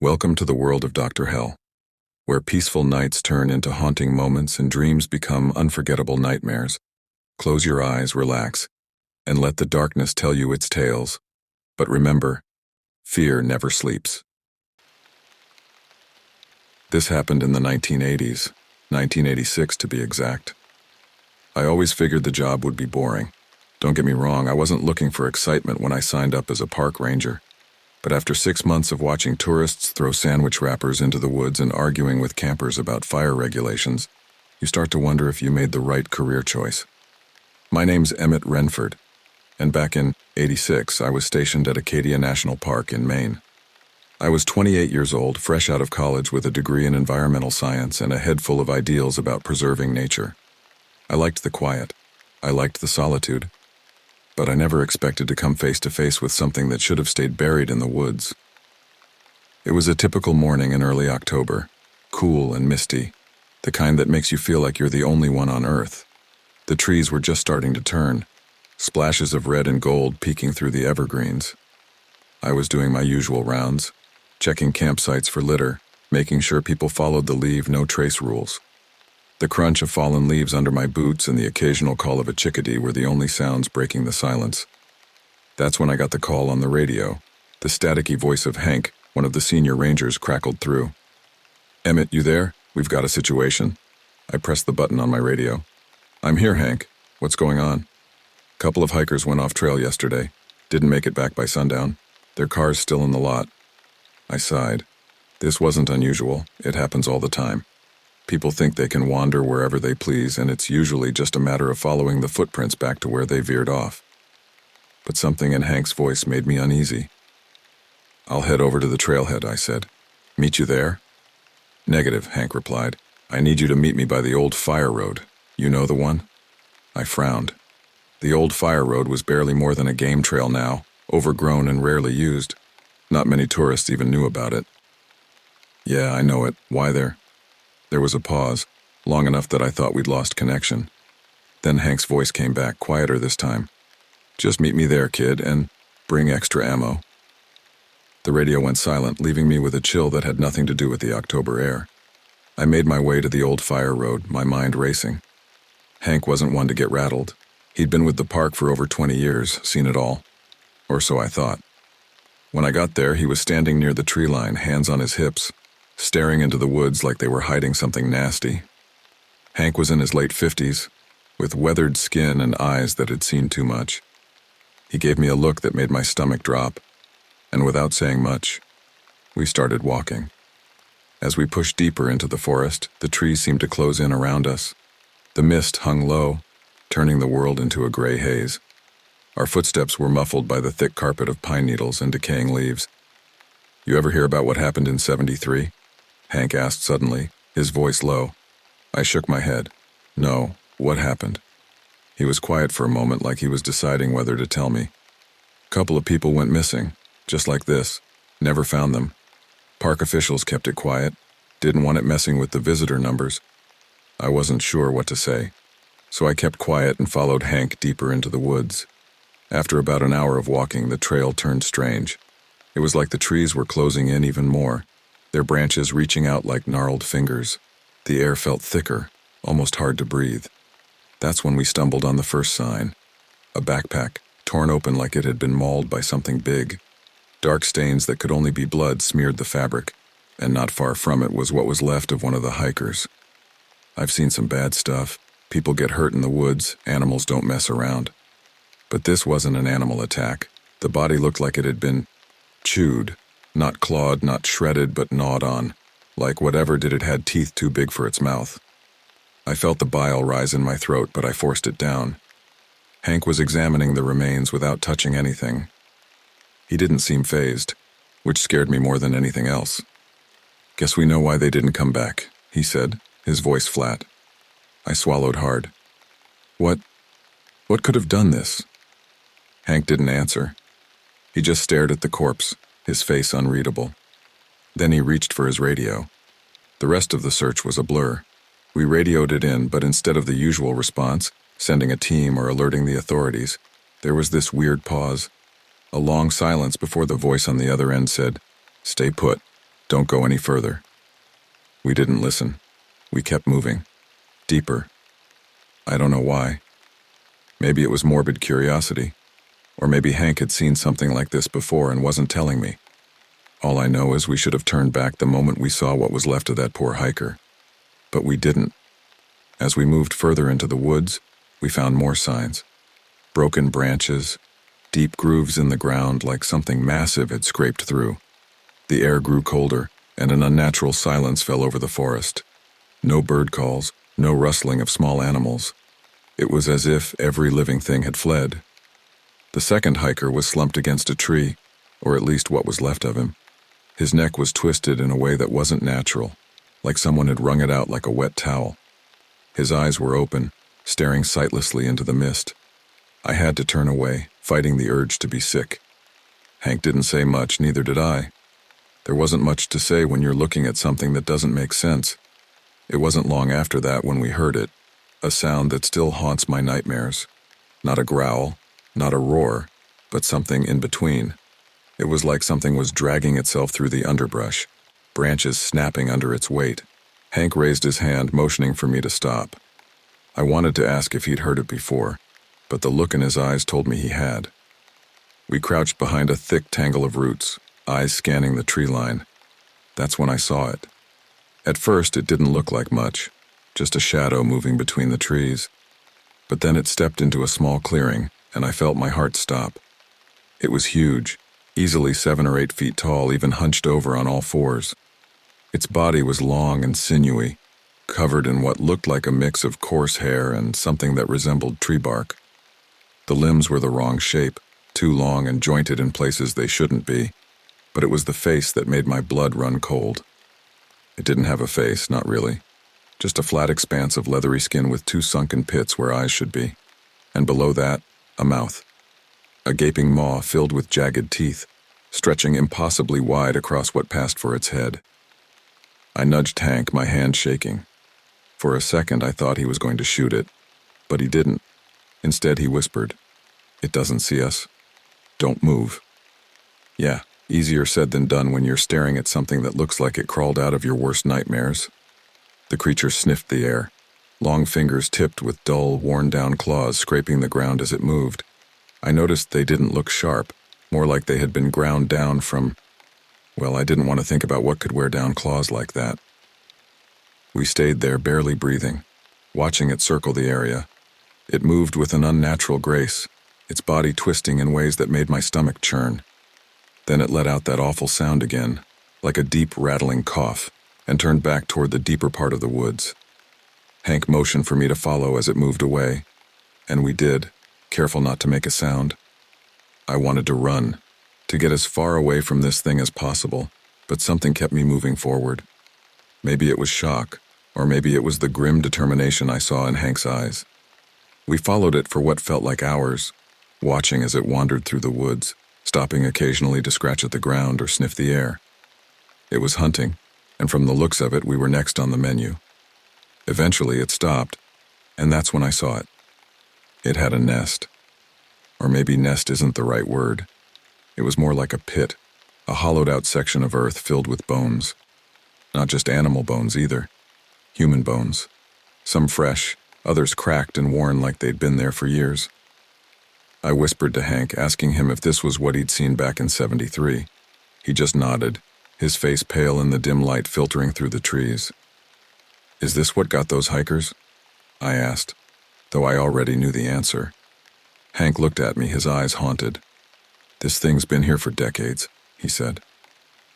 Welcome to the world of Dr. Hell, where peaceful nights turn into haunting moments and dreams become unforgettable nightmares. Close your eyes, relax, and let the darkness tell you its tales. But remember, fear never sleeps. This happened in the 1980s, 1986 to be exact. I always figured the job would be boring. Don't get me wrong, I wasn't looking for excitement when I signed up as a park ranger. But after 6 months of watching tourists throw sandwich wrappers into the woods and arguing with campers about fire regulations, you start to wonder if you made the right career choice. My name's Emmett Renford, and back in '86, I was stationed at Acadia National Park in Maine. I was 28 years old, fresh out of college with a degree in environmental science and a head full of ideals about preserving nature. I liked the quiet. I liked the solitude. But I never expected to come face to face with something that should have stayed buried in the woods. It was a typical morning in early October, cool and misty, the kind that makes you feel like you're the only one on Earth. The trees were just starting to turn, splashes of red and gold peeking through the evergreens. I was doing my usual rounds, checking campsites for litter, making sure people followed the leave no trace rules. The crunch of fallen leaves under my boots and the occasional call of a chickadee were the only sounds breaking the silence. That's when I got the call on the radio. The staticky voice of Hank, one of the senior rangers, crackled through. "Emmett, you there? We've got a situation." I pressed the button on my radio. "I'm here, Hank. What's going on?" "Couple of hikers went off trail yesterday. Didn't make it back by sundown. Their car's still in the lot." I sighed. This wasn't unusual. It happens all the time. People think they can wander wherever they please, and it's usually just a matter of following the footprints back to where they veered off. But something in Hank's voice made me uneasy. "I'll head over to the trailhead," I said. "Meet you there?" "Negative," Hank replied. "I need you to meet me by the old fire road. You know the one?" I frowned. The old fire road was barely more than a game trail now, overgrown and rarely used. Not many tourists even knew about it. "Yeah, I know it. Why there?" There was a pause, long enough that I thought we'd lost connection. Then Hank's voice came back, quieter this time. "Just meet me there, kid, and bring extra ammo." The radio went silent, leaving me with a chill that had nothing to do with the October air. I made my way to the old fire road, my mind racing. Hank wasn't one to get rattled. He'd been with the park for over 20 years, seen it all. Or so I thought. When I got there, he was standing near the tree line, hands on his hips, staring into the woods like they were hiding something nasty. Hank was in his late 50s, with weathered skin and eyes that had seen too much. He gave me a look that made my stomach drop, and without saying much, we started walking. As we pushed deeper into the forest, the trees seemed to close in around us. The mist hung low, turning the world into a gray haze. Our footsteps were muffled by the thick carpet of pine needles and decaying leaves. "You ever hear about what happened in '73? Hank asked suddenly, his voice low. I shook my head. "No, what happened?" He was quiet for a moment, like he was deciding whether to tell me. "Couple of people went missing, just like this. Never found them. Park officials kept it quiet, didn't want it messing with the visitor numbers." I wasn't sure what to say, so I kept quiet and followed Hank deeper into the woods. After about an hour of walking, the trail turned strange. It was like the trees were closing in even more, their branches reaching out like gnarled fingers. The air felt thicker, almost hard to breathe. That's when we stumbled on the first sign. A backpack, torn open like it had been mauled by something big. Dark stains that could only be blood smeared the fabric, and not far from it was what was left of one of the hikers. I've seen some bad stuff. People get hurt in the woods, animals don't mess around. But this wasn't an animal attack. The body looked like it had been chewed. Not clawed, not shredded, but gnawed on. Like whatever did it had teeth too big for its mouth. I felt the bile rise in my throat, but I forced it down. Hank was examining the remains without touching anything. He didn't seem fazed, which scared me more than anything else. "Guess we know why they didn't come back," he said, his voice flat. I swallowed hard. What could have done this?" Hank didn't answer. He just stared at the corpse, his face unreadable. Then he reached for his radio. The rest of the search was a blur. We radioed it in, but instead of the usual response, sending a team or alerting the authorities, there was this weird pause. A long silence before the voice on the other end said, "Stay put. Don't go any further. We didn't listen. We kept moving. Deeper. I don't know why. Maybe it was morbid curiosity. Or maybe Hank had seen something like this before and wasn't telling me. All I know is we should have turned back the moment we saw what was left of that poor hiker. But we didn't. As we moved further into the woods, we found more signs. Broken branches, deep grooves in the ground like something massive had scraped through. The air grew colder, and an unnatural silence fell over the forest. No bird calls, no rustling of small animals. It was as if every living thing had fled. The second hiker was slumped against a tree, or at least what was left of him. His neck was twisted in a way that wasn't natural, like someone had wrung it out like a wet towel. His eyes were open, staring sightlessly into the mist. I had to turn away, fighting the urge to be sick. Hank didn't say much, neither did I. There wasn't much to say when you're looking at something that doesn't make sense. It wasn't long after that when we heard it, a sound that still haunts my nightmares. Not a growl, not a roar, but something in between. It was like something was dragging itself through the underbrush, branches snapping under its weight. Hank raised his hand, motioning for me to stop. I wanted to ask if he'd heard it before, but the look in his eyes told me he had. We crouched behind a thick tangle of roots, eyes scanning the tree line. That's when I saw it. At first, it didn't look like much, just a shadow moving between the trees. But then it stepped into a small clearing, and I felt my heart stop. It was huge, easily 7 or 8 feet tall, even hunched over on all fours. Its body was long and sinewy, covered in what looked like a mix of coarse hair and something that resembled tree bark. The limbs were the wrong shape, too long and jointed in places they shouldn't be, but it was the face that made my blood run cold. It didn't have a face, not really. Just a flat expanse of leathery skin with 2 sunken pits where eyes should be. And below that, a mouth. A gaping maw filled with jagged teeth, stretching impossibly wide across what passed for its head. I nudged Hank, my hand shaking. For a second, I thought he was going to shoot it, but he didn't. Instead, he whispered, "It doesn't see us. Don't move." Yeah, easier said than done when you're staring at something that looks like it crawled out of your worst nightmares. The creature sniffed the air, long fingers tipped with dull, worn-down claws scraping the ground as it moved. I noticed they didn't look sharp, more like they had been ground down from... Well, I didn't want to think about what could wear down claws like that. We stayed there, barely breathing, watching it circle the area. It moved with an unnatural grace, its body twisting in ways that made my stomach churn. Then it let out that awful sound again, like a deep, rattling cough, and turned back toward the deeper part of the woods. Hank motioned for me to follow as it moved away, and we did, careful not to make a sound. I wanted to run, to get as far away from this thing as possible, but something kept me moving forward. Maybe it was shock, or maybe it was the grim determination I saw in Hank's eyes. We followed it for what felt like hours, watching as it wandered through the woods, stopping occasionally to scratch at the ground or sniff the air. It was hunting, and from the looks of it, we were next on the menu. Eventually, it stopped, and that's when I saw it. It had a nest. Or maybe nest isn't the right word. It was more like a pit, a hollowed-out section of earth filled with bones. Not just animal bones either. Human bones. Some fresh, others cracked and worn like they'd been there for years. I whispered to Hank, asking him if this was what he'd seen back in '73. He just nodded, his face pale in the dim light filtering through the trees. "Is this what got those hikers?" I asked, though I already knew the answer. Hank looked at me, his eyes haunted. "This thing's been here for decades," he said,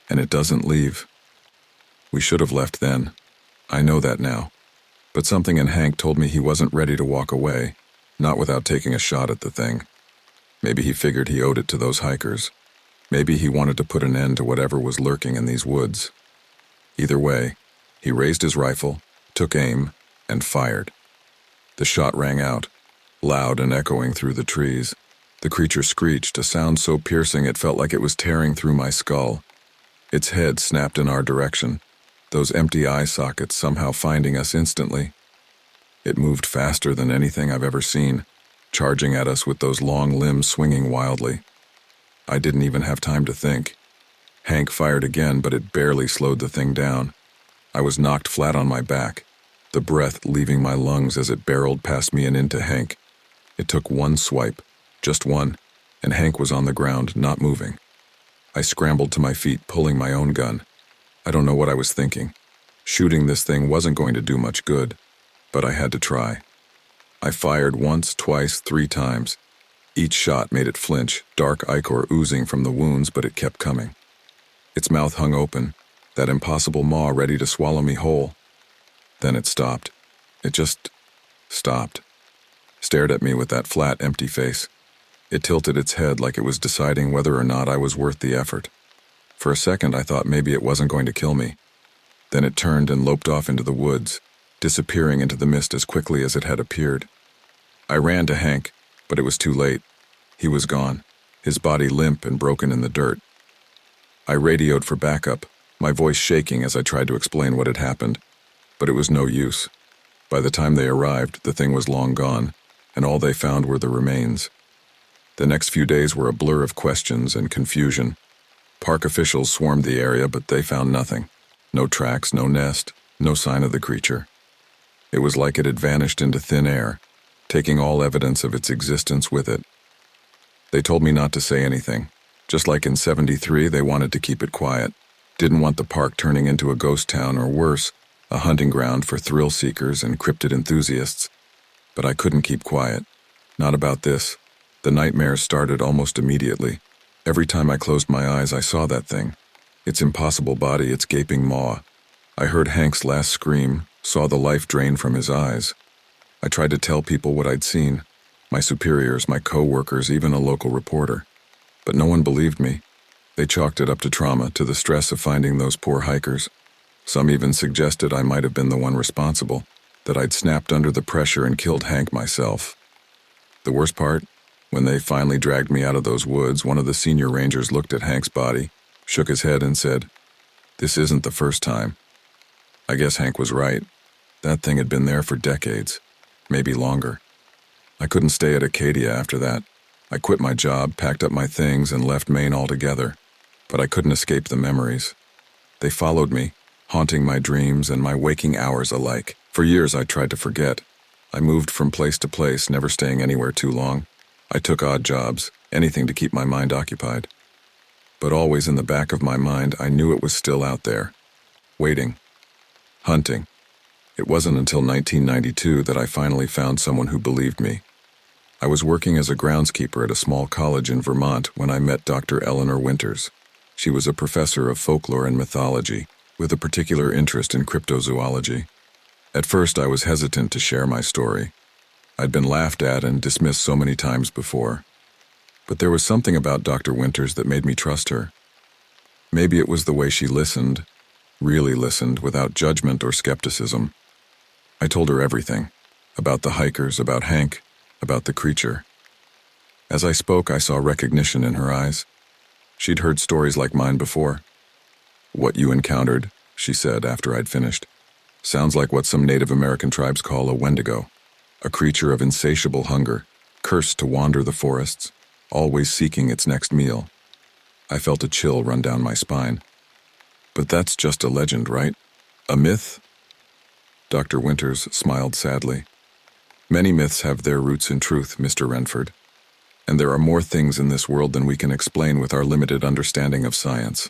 "and it doesn't leave. We should have left then. I know that now. But something in Hank told me he wasn't ready to walk away, not without taking a shot at the thing. Maybe he figured he owed it to those hikers. Maybe he wanted to put an end to whatever was lurking in these woods. Either way, he raised his rifle, took aim, and fired. The shot rang out, loud and echoing through the trees. The creature screeched, a sound so piercing it felt like it was tearing through my skull. Its head snapped in our direction, those empty eye sockets somehow finding us instantly. It moved faster than anything I've ever seen, charging at us with those long limbs swinging wildly. I didn't even have time to think. Hank fired again, but it barely slowed the thing down. I was knocked flat on my back, the breath leaving my lungs as it barreled past me and into Hank. It took one swipe, just one, and Hank was on the ground, not moving. I scrambled to my feet, pulling my own gun. I don't know what I was thinking. Shooting this thing wasn't going to do much good, but I had to try. I fired once, twice, 3 times. Each shot made it flinch, dark ichor oozing from the wounds, but it kept coming. Its mouth hung open, that impossible maw ready to swallow me whole. Then it stopped. It just stopped. Stared at me with that flat, empty face. It tilted its head like it was deciding whether or not I was worth the effort. For a second, I thought maybe it wasn't going to kill me. Then it turned and loped off into the woods, disappearing into the mist as quickly as it had appeared. I ran to Hank, but it was too late. He was gone, his body limp and broken in the dirt. I radioed for backup, my voice shaking as I tried to explain what had happened, but it was no use. By the time they arrived, the thing was long gone, and all they found were the remains. The next few days were a blur of questions and confusion. Park officials swarmed the area, but they found nothing. No tracks, no nest, no sign of the creature. It was like it had vanished into thin air, taking all evidence of its existence with it. They told me not to say anything. Just like in '73, they wanted to keep it quiet. Didn't want the park turning into a ghost town or worse, a hunting ground for thrill seekers and cryptid enthusiasts. But I couldn't keep quiet. Not about this. The nightmares started almost immediately. Every time I closed my eyes, I saw that thing. Its impossible body, its gaping maw. I heard Hank's last scream, saw the life drain from his eyes. I tried to tell people what I'd seen. My superiors, my co-workers, even a local reporter. But no one believed me. They chalked it up to trauma, to the stress of finding those poor hikers. Some even suggested I might have been the one responsible, that I'd snapped under the pressure and killed Hank myself. The worst part? When they finally dragged me out of those woods, one of the senior rangers looked at Hank's body, shook his head and said, "This isn't the first time." I guess Hank was right. That thing had been there for decades, maybe longer. I couldn't stay at Acadia after that. I quit my job, packed up my things, and left Maine altogether. But I couldn't escape the memories. They followed me, haunting my dreams and my waking hours alike. For years I tried to forget. I moved from place to place, never staying anywhere too long. I took odd jobs, anything to keep my mind occupied. But always in the back of my mind, I knew it was still out there. Waiting. Hunting. It wasn't until 1992 that I finally found someone who believed me. I was working as a groundskeeper at a small college in Vermont when I met Dr. Eleanor Winters. She was a professor of folklore and mythology, with a particular interest in cryptozoology. At first, I was hesitant to share my story. I'd been laughed at and dismissed so many times before. But there was something about Dr. Winters that made me trust her. Maybe it was the way she listened, really listened, without judgment or skepticism. I told her everything, about the hikers, about Hank, about the creature. As I spoke, I saw recognition in her eyes. She'd heard stories like mine before. "What you encountered," she said after I'd finished, "sounds like what some Native American tribes call a wendigo, a creature of insatiable hunger, cursed to wander the forests, always seeking its next meal." I felt a chill run down my spine. "But that's just a legend, right? A myth?" Dr. Winters smiled sadly. "Many myths have their roots in truth, Mr. Renford. And there are more things in this world than we can explain with our limited understanding of science."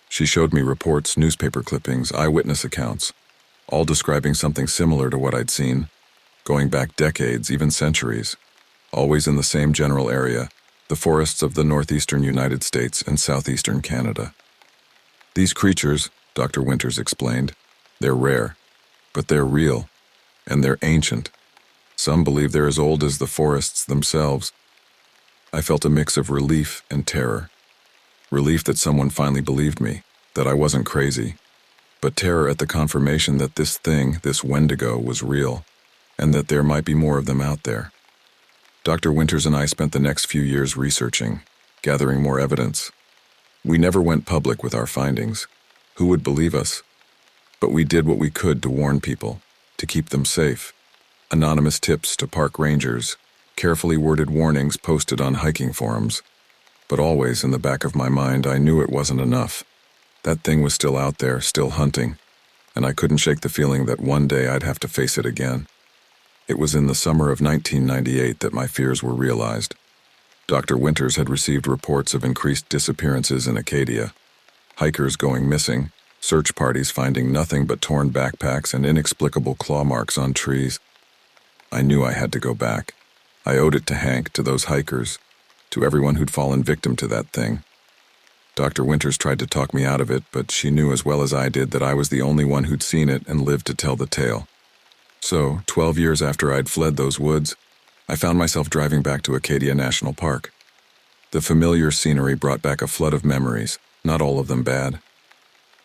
She showed me reports, newspaper clippings, eyewitness accounts, all describing something similar to what I'd seen, going back decades, even centuries, always in the same general area, the forests of the northeastern United States and southeastern Canada. "These creatures," Dr. Winters explained, "they're rare, but they're real, and they're ancient. Some believe they're as old as the forests themselves." I felt a mix of relief and terror. Relief that someone finally believed me, that I wasn't crazy, but terror at the confirmation that this thing, this wendigo, was real, and that there might be more of them out there. Dr. Winters and I spent the next few years researching, gathering more evidence. We never went public with our findings. Who would believe us? But we did what we could to warn people, to keep them safe. Anonymous tips to park rangers, carefully worded warnings posted on hiking forums. But always in the back of my mind, I knew it wasn't enough. That thing was still out there, still hunting, and I couldn't shake the feeling that one day I'd have to face it again. It was in the summer of 1998 that my fears were realized. Dr. Winters had received reports of increased disappearances in Acadia. Hikers going missing, search parties finding nothing but torn backpacks and inexplicable claw marks on trees. I knew I had to go back. I owed it to Hank, to those hikers, to everyone who'd fallen victim to that thing. Dr. Winters tried to talk me out of it, but she knew as well as I did that I was the only one who'd seen it and lived to tell the tale. So, 12 years after I'd fled those woods, I found myself driving back to Acadia National Park. The familiar scenery brought back a flood of memories, not all of them bad.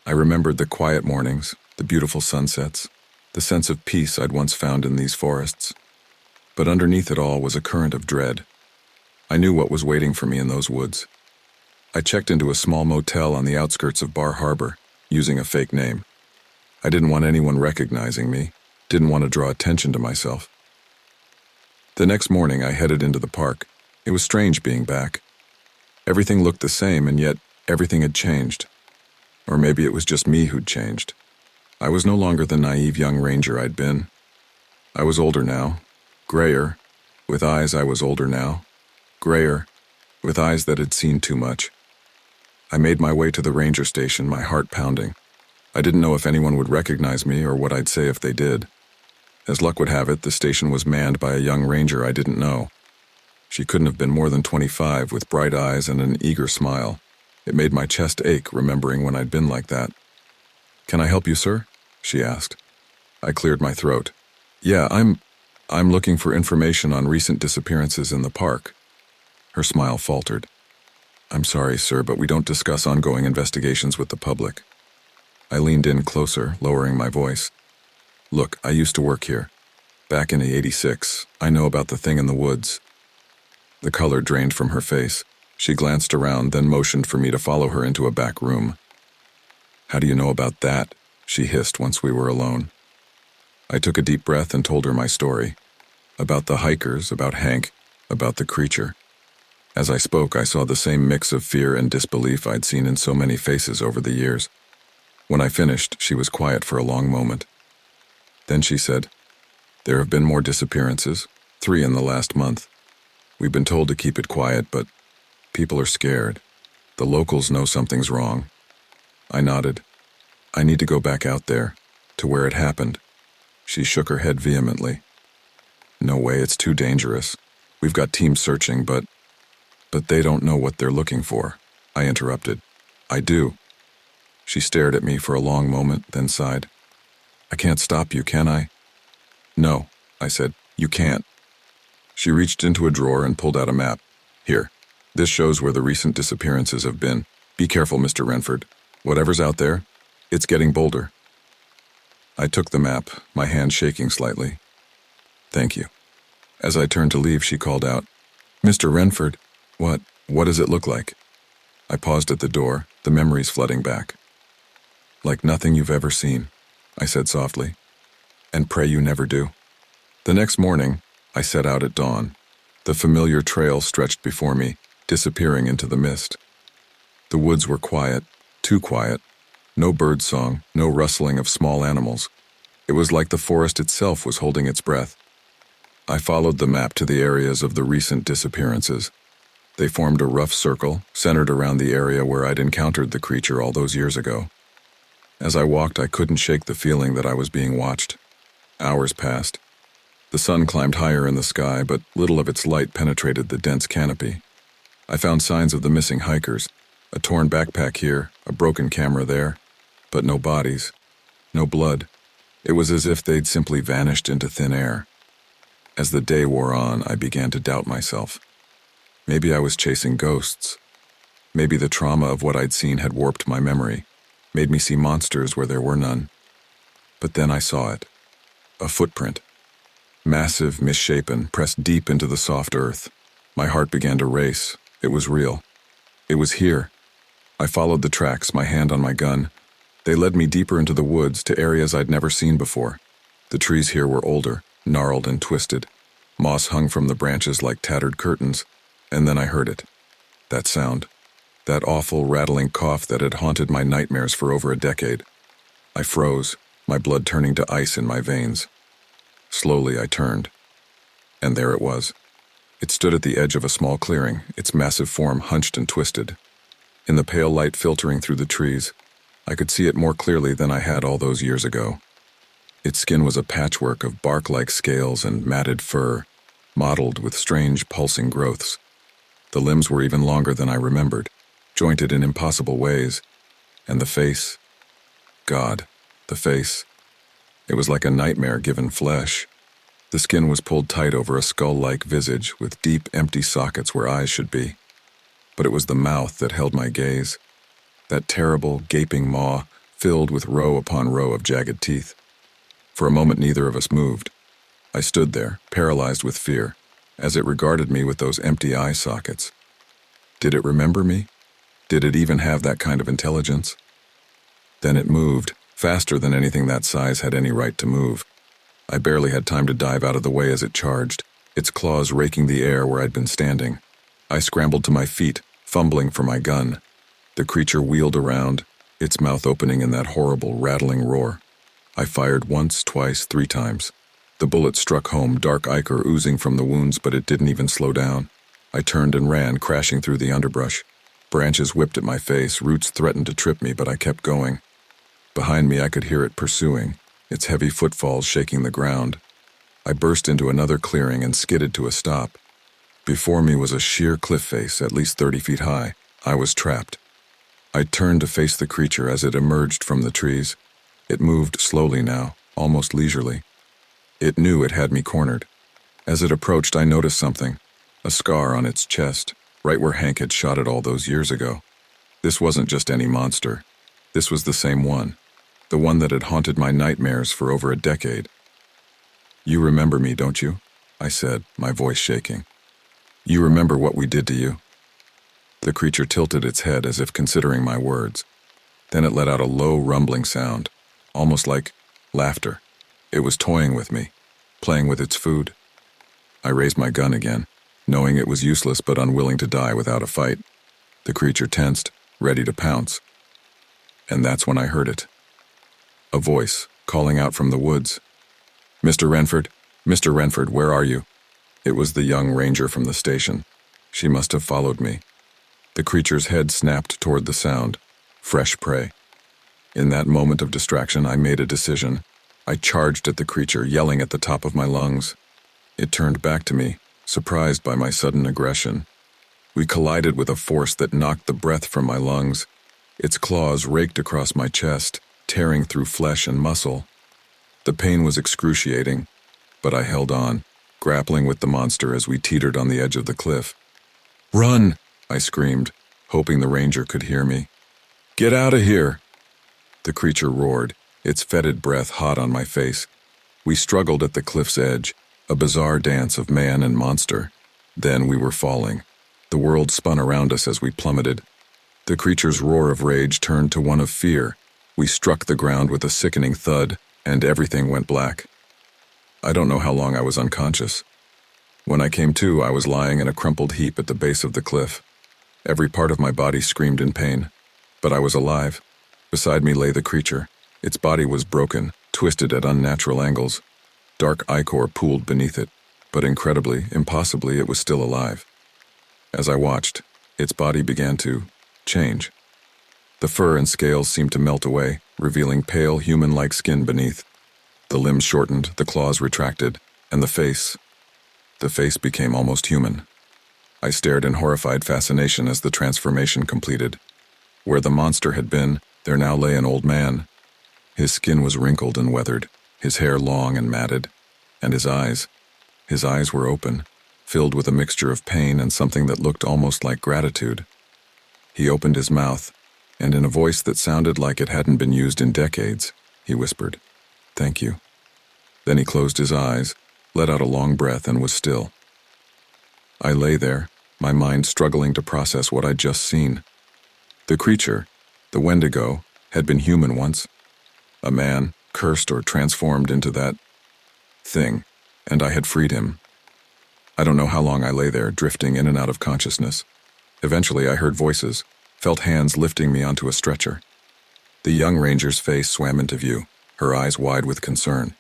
I remembered the quiet mornings, the beautiful sunsets, the sense of peace I'd once found in these forests. But underneath it all was a current of dread. I knew what was waiting for me in those woods. I checked into a small motel on the outskirts of Bar Harbor, using a fake name. I didn't want anyone recognizing me, didn't want to draw attention to myself. The next morning, I headed into the park. It was strange being back. Everything looked the same, and yet everything had changed. Or maybe it was just me who'd changed. I was no longer the naive young ranger I'd been. I was older now, grayer, with eyes I was older now, grayer, with eyes that had seen too much. I made my way to the ranger station, my heart pounding. I didn't know if anyone would recognize me or what I'd say if they did. As luck would have it, the station was manned by a young ranger I didn't know. She couldn't have been more than 25, with bright eyes and an eager smile. It made my chest ache remembering when I'd been like that. "Can I help you, sir?" she asked. I cleared my throat. "Yeah, I'm looking for information on recent disappearances in the park." Her smile faltered. "I'm sorry, sir, but we don't discuss ongoing investigations with the public." I leaned in closer, lowering my voice. "Look, I used to work here. Back in '86, I know about the thing in the woods." The color drained from her face. She glanced around, then motioned for me to follow her into a back room. "How do you know about that?" she hissed once we were alone. I took a deep breath and told her my story. About the hikers, about Hank, about the creature. As I spoke, I saw the same mix of fear and disbelief I'd seen in so many faces over the years. When I finished, she was quiet for a long moment. Then she said, "There have been more disappearances, 3 in the last month. We've been told to keep it quiet, but people are scared. The locals know something's wrong." I nodded. "I need to go back out there, to where it happened." She shook her head vehemently. "No way, it's too dangerous. We've got teams searching, but they don't know what they're looking for." I interrupted. "I do." She stared at me for a long moment, then sighed. "I can't stop you, can I?" "No," I said. "You can't." She reached into a drawer and pulled out a map. "Here, this shows where the recent disappearances have been. Be careful, Mr. Renford. Whatever's out there, it's getting bolder." I took the map, my hand shaking slightly. "Thank you." As I turned to leave, she called out, "Mr. Renford, what does it look like?" I paused at the door, the memories flooding back. "Like nothing you've ever seen," I said softly. "And pray you never do." The next morning, I set out at dawn. The familiar trail stretched before me, disappearing into the mist. The woods were quiet, too quiet. No bird song, no rustling of small animals. It was like the forest itself was holding its breath. I followed the map to the areas of the recent disappearances. They formed a rough circle, centered around the area where I'd encountered the creature all those years ago. As I walked, I couldn't shake the feeling that I was being watched. Hours passed. The sun climbed higher in the sky, but little of its light penetrated the dense canopy. I found signs of the missing hikers, a torn backpack here, a broken camera there, but no bodies, no blood. It was as if they'd simply vanished into thin air. As the day wore on, I began to doubt myself. Maybe I was chasing ghosts. Maybe the trauma of what I'd seen had warped my memory, made me see monsters where there were none. But then I saw it. A footprint. Massive, misshapen, pressed deep into the soft earth. My heart began to race. It was real. It was here. I followed the tracks, my hand on my gun. They led me deeper into the woods, to areas I'd never seen before. The trees here were older, gnarled and twisted. Moss hung from the branches like tattered curtains, and then I heard it. That sound. That awful, rattling cough that had haunted my nightmares for over a decade. I froze, my blood turning to ice in my veins. Slowly I turned. And there it was. It stood at the edge of a small clearing, its massive form hunched and twisted. In the pale light filtering through the trees, I could see it more clearly than I had all those years ago. Its skin was a patchwork of bark-like scales and matted fur, mottled with strange, pulsing growths. The limbs were even longer than I remembered, jointed in impossible ways. And the face? God, the face. It was like a nightmare given flesh. The skin was pulled tight over a skull-like visage with deep, empty sockets where eyes should be. But it was the mouth that held my gaze. That terrible, gaping maw, filled with row upon row of jagged teeth. For a moment neither of us moved. I stood there, paralyzed with fear, as it regarded me with those empty eye sockets. Did it remember me? Did it even have that kind of intelligence? Then it moved, faster than anything that size had any right to move. I barely had time to dive out of the way as it charged, its claws raking the air where I'd been standing. I scrambled to my feet, fumbling for my gun. The creature wheeled around, its mouth opening in that horrible, rattling roar. I fired once, twice, 3 times. The bullet struck home, dark ichor oozing from the wounds, but it didn't even slow down. I turned and ran, crashing through the underbrush. Branches whipped at my face, roots threatened to trip me, but I kept going. Behind me I could hear it pursuing, its heavy footfalls shaking the ground. I burst into another clearing and skidded to a stop. Before me was a sheer cliff face, at least 30 feet high. I was trapped. I turned to face the creature as it emerged from the trees. It moved slowly now, almost leisurely. It knew it had me cornered. As it approached, I noticed something, a scar on its chest, right where Hank had shot it all those years ago. This wasn't just any monster. This was the same one, the one that had haunted my nightmares for over a decade. "You remember me, don't you?" I said, my voice shaking. "You remember what we did to you?" The creature tilted its head as if considering my words. Then it let out a low, rumbling sound, almost like laughter. It was toying with me, playing with its food. I raised my gun again, knowing it was useless but unwilling to die without a fight. The creature tensed, ready to pounce. And that's when I heard it. A voice, calling out from the woods. "Mr. Renford? Mr. Renford, where are you?" It was the young ranger from the station. She must have followed me. The creature's head snapped toward the sound. Fresh prey. In that moment of distraction, I made a decision. I charged at the creature, yelling at the top of my lungs. It turned back to me, surprised by my sudden aggression. We collided with a force that knocked the breath from my lungs. Its claws raked across my chest, tearing through flesh and muscle. The pain was excruciating, but I held on, grappling with the monster as we teetered on the edge of the cliff. "Run!" I screamed, hoping the ranger could hear me. "Get out of here!" The creature roared, its fetid breath hot on my face. We struggled at the cliff's edge, a bizarre dance of man and monster. Then we were falling. The world spun around us as we plummeted. The creature's roar of rage turned to one of fear. We struck the ground with a sickening thud, and everything went black. I don't know how long I was unconscious. When I came to, I was lying in a crumpled heap at the base of the cliff. Every part of my body screamed in pain, but I was alive. Beside me lay the creature. Its body was broken, twisted at unnatural angles. Dark ichor pooled beneath it, but incredibly, impossibly, it was still alive. As I watched, its body began to change. The fur and scales seemed to melt away, revealing pale, human-like skin beneath. The limbs shortened, the claws retracted, and the face became almost human. I stared in horrified fascination as the transformation completed. Where the monster had been, there now lay an old man. His skin was wrinkled and weathered, his hair long and matted, and his eyes were open, filled with a mixture of pain and something that looked almost like gratitude. He opened his mouth, and in a voice that sounded like it hadn't been used in decades, he whispered, "Thank you." Then he closed his eyes, let out a long breath, and was still. I lay there, my mind struggling to process what I'd just seen. The creature, the Wendigo, had been human once. A man, cursed or transformed into that thing, and I had freed him. I don't know how long I lay there, drifting in and out of consciousness. Eventually, I heard voices, felt hands lifting me onto a stretcher. The young ranger's face swam into view, her eyes wide with concern.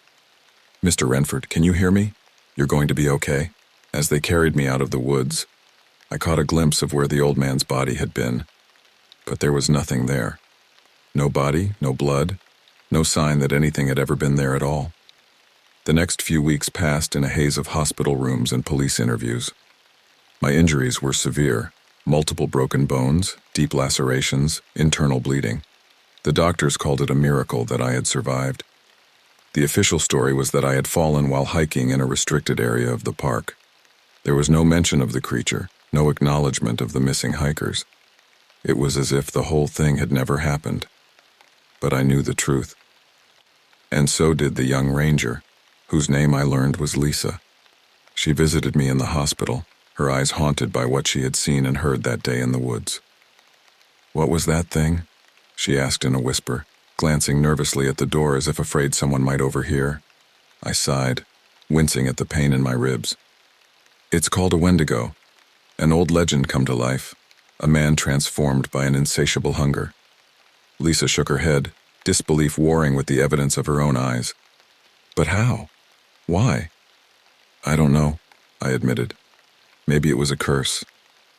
"Mr. Renford, can you hear me? You're going to be okay?" As they carried me out of the woods, I caught a glimpse of where the old man's body had been, but there was nothing there. No body, no blood, no sign that anything had ever been there at all. The next few weeks passed in a haze of hospital rooms and police interviews. My injuries were severe, multiple broken bones, deep lacerations, internal bleeding. The doctors called it a miracle that I had survived. The official story was that I had fallen while hiking in a restricted area of the park. There was no mention of the creature, no acknowledgement of the missing hikers. It was as if the whole thing had never happened. But I knew the truth. And so did the young ranger, whose name I learned was Lisa. She visited me in the hospital, her eyes haunted by what she had seen and heard that day in the woods. "What was that thing?" she asked in a whisper, glancing nervously at the door as if afraid someone might overhear. I sighed, wincing at the pain in my ribs. "It's called a Wendigo, an old legend come to life, a man transformed by an insatiable hunger." Lisa shook her head, disbelief warring with the evidence of her own eyes. "But how? Why?" "I don't know," I admitted. "Maybe it was a curse.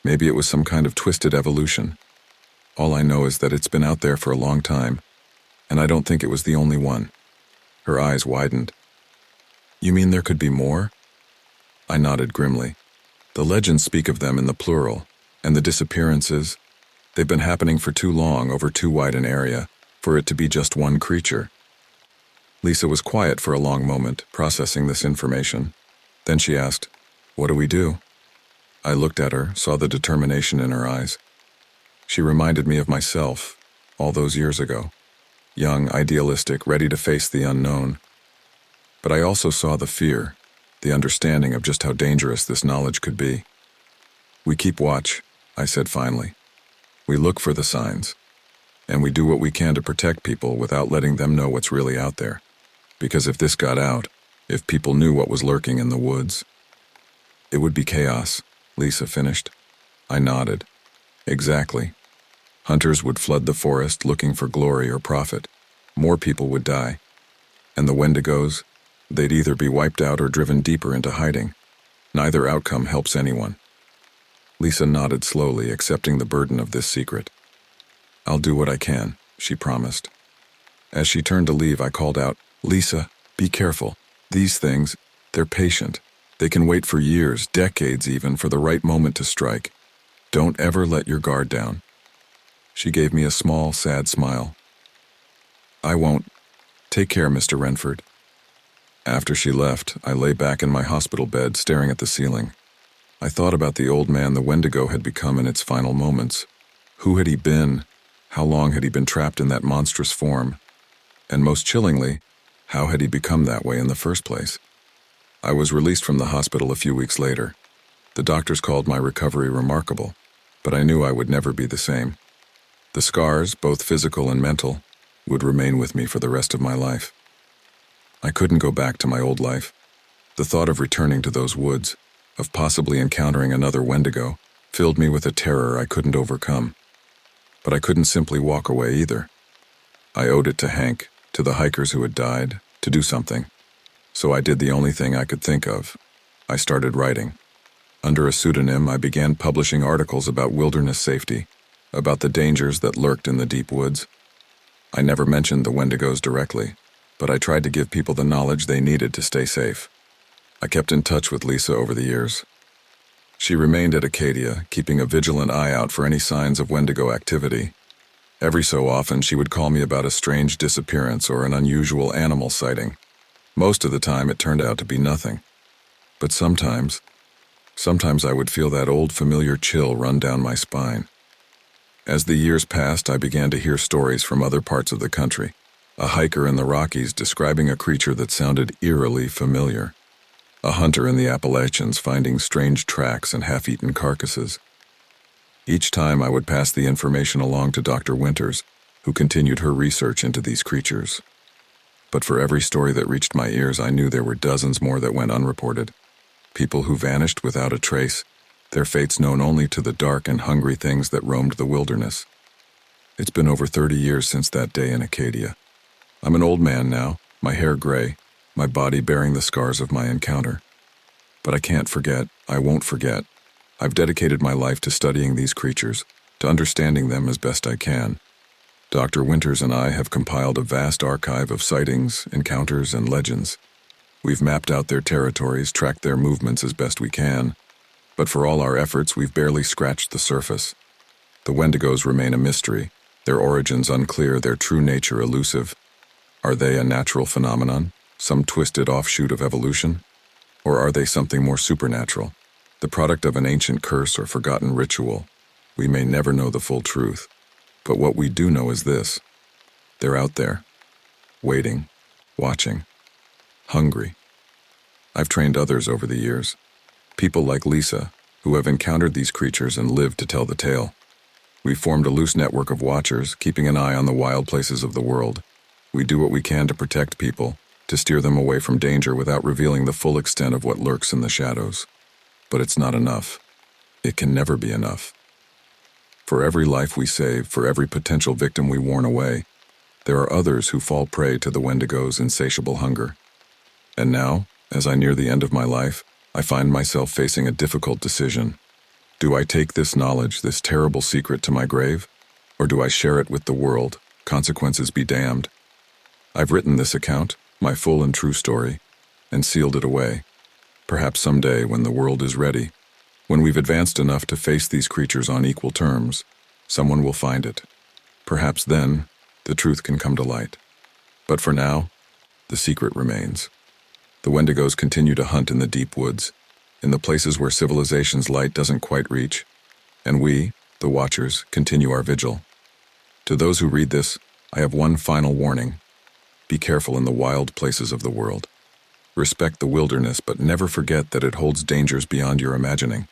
Maybe it was some kind of twisted evolution. All I know is that it's been out there for a long time, and I don't think it was the only one." Her eyes widened. "You mean there could be more?" I nodded grimly. "The legends speak of them in the plural, and the disappearances, they've been happening for too long over too wide an area for it to be just one creature." Lisa was quiet for a long moment, processing this information. Then she asked, "What do we do?" I looked at her, saw the determination in her eyes. She reminded me of myself, all those years ago. Young, idealistic, ready to face the unknown. But I also saw the fear, the understanding of just how dangerous this knowledge could be. "We keep watch," I said finally. "We look for the signs, and we do what we can to protect people without letting them know what's really out there. Because if this got out, if people knew what was lurking in the woods, it would be chaos," Lisa finished. I nodded. "Exactly. Hunters would flood the forest looking for glory or profit. More people would die. And the Wendigos, they'd either be wiped out or driven deeper into hiding. Neither outcome helps anyone." Lisa nodded slowly, accepting the burden of this secret. "I'll do what I can," she promised. As she turned to leave, I called out, "Lisa, be careful. These things, they're patient. They can wait for years, decades even, for the right moment to strike. Don't ever let your guard down." She gave me a small, sad smile. "I won't. Take care, Mr. Renford." After she left, I lay back in my hospital bed, staring at the ceiling. I thought about the old man the Wendigo had become in its final moments. Who had he been? How long had he been trapped in that monstrous form? And most chillingly, how had he become that way in the first place? I was released from the hospital a few weeks later. The doctors called my recovery remarkable, but I knew I would never be the same. The scars, both physical and mental, would remain with me for the rest of my life. I couldn't go back to my old life. The thought of returning to those woods, of possibly encountering another Wendigo, filled me with a terror I couldn't overcome. But I couldn't simply walk away either. I owed it to Hank, to the hikers who had died, to do something. So I did the only thing I could think of. I started writing. Under a pseudonym, I began publishing articles about wilderness safety, about the dangers that lurked in the deep woods. I never mentioned the Wendigos directly, but I tried to give people the knowledge they needed to stay safe. I kept in touch with Lisa over the years. She remained at Acadia, keeping a vigilant eye out for any signs of Wendigo activity. Every so often, she would call me about a strange disappearance or an unusual animal sighting. Most of the time, it turned out to be nothing. But sometimes I would feel that old familiar chill run down my spine. As the years passed, I began to hear stories from other parts of the country. A hiker in the Rockies describing a creature that sounded eerily familiar. A hunter in the Appalachians finding strange tracks and half-eaten carcasses. Each time I would pass the information along to Dr. Winters, who continued her research into these creatures. But for every story that reached my ears, I knew there were dozens more that went unreported. People who vanished without a trace, their fates known only to the dark and hungry things that roamed the wilderness. It's been over 30 years since that day in Acadia. I'm an old man now, my hair gray, my body bearing the scars of my encounter. But I can't forget, I won't forget. I've dedicated my life to studying these creatures, to understanding them as best I can. Dr. Winters and I have compiled a vast archive of sightings, encounters, and legends. We've mapped out their territories, tracked their movements as best we can, but for all our efforts, we've barely scratched the surface. The Wendigos remain a mystery, their origins unclear, their true nature elusive. Are they a natural phenomenon, some twisted offshoot of evolution? Or are they something more supernatural, the product of an ancient curse or forgotten ritual? We may never know the full truth, but what we do know is this: they're out there, waiting, watching, hungry. I've trained others over the years, people like Lisa, who have encountered these creatures and lived to tell the tale. We've formed a loose network of watchers, keeping an eye on the wild places of the world. We do what we can to protect people, to steer them away from danger without revealing the full extent of what lurks in the shadows. But it's not enough. It can never be enough. For every life we save, for every potential victim we warn away, there are others who fall prey to the Wendigo's insatiable hunger. And now, as I near the end of my life, I find myself facing a difficult decision. Do I take this knowledge, this terrible secret, to my grave? Or do I share it with the world, consequences be damned? I've written this account, my full and true story, and sealed it away. Perhaps someday, when the world is ready, when we've advanced enough to face these creatures on equal terms, someone will find it. Perhaps then, the truth can come to light. But for now, the secret remains. The Wendigos continue to hunt in the deep woods, in the places where civilization's light doesn't quite reach, and we, the watchers, continue our vigil. To those who read this, I have one final warning. Be careful in the wild places of the world. Respect the wilderness, but never forget that it holds dangers beyond your imagining.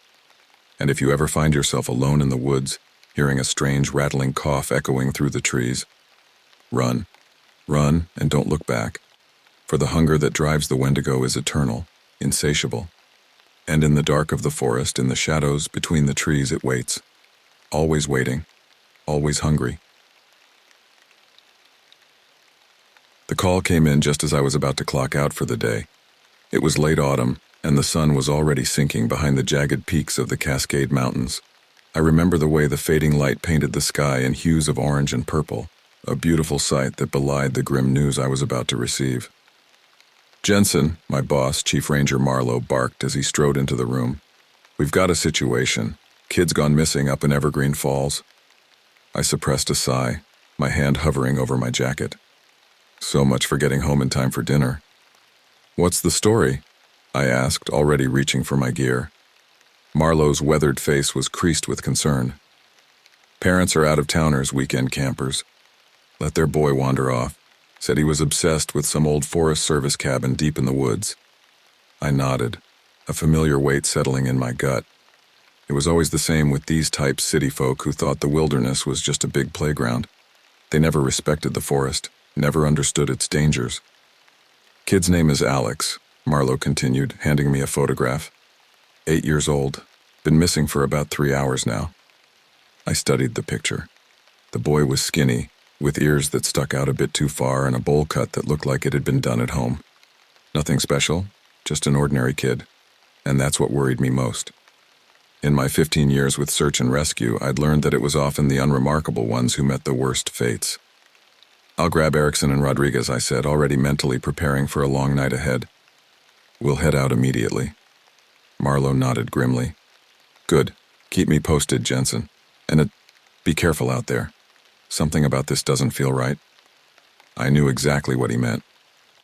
And if you ever find yourself alone in the woods, hearing a strange rattling cough echoing through the trees, run. Run, and don't look back. For the hunger that drives the Wendigo is eternal, insatiable. And in the dark of the forest, in the shadows between the trees, it waits. Always waiting, always hungry. The call came in just as I was about to clock out for the day. It was late autumn, and the sun was already sinking behind the jagged peaks of the Cascade Mountains. I remember the way the fading light painted the sky in hues of orange and purple, a beautiful sight that belied the grim news I was about to receive. Jensen, my boss, Chief Ranger Marlowe, barked as he strode into the room. "We've got a situation. Kids gone missing up in Evergreen Falls." I suppressed a sigh, my hand hovering over my jacket. So much for getting home in time for dinner. "What's the story?" I asked, already reaching for my gear. Marlowe's weathered face was creased with concern. "Parents are out-of-towners, weekend campers. Let their boy wander off. Said he was obsessed with some old Forest Service cabin deep in the woods." I nodded, a familiar weight settling in my gut. It was always the same with these type city folk who thought the wilderness was just a big playground. They never respected the forest, never understood its dangers. "Kid's name is Alex," Marlowe continued, handing me a photograph. 8 years old, been missing for about 3 hours now. I studied the picture. The boy was skinny, with ears that stuck out a bit too far and a bowl cut that looked like it had been done at home. Nothing special, just an ordinary kid. And that's what worried me most. In my 15 years with search and rescue, I'd learned that it was often the unremarkable ones who met the worst fates. "I'll grab Erickson and Rodriguez," I said, already mentally preparing for a long night ahead. "We'll head out immediately." Marlowe nodded grimly. "Good. Keep me posted, Jensen. And be careful out there. Something about this doesn't feel right." I knew exactly what he meant.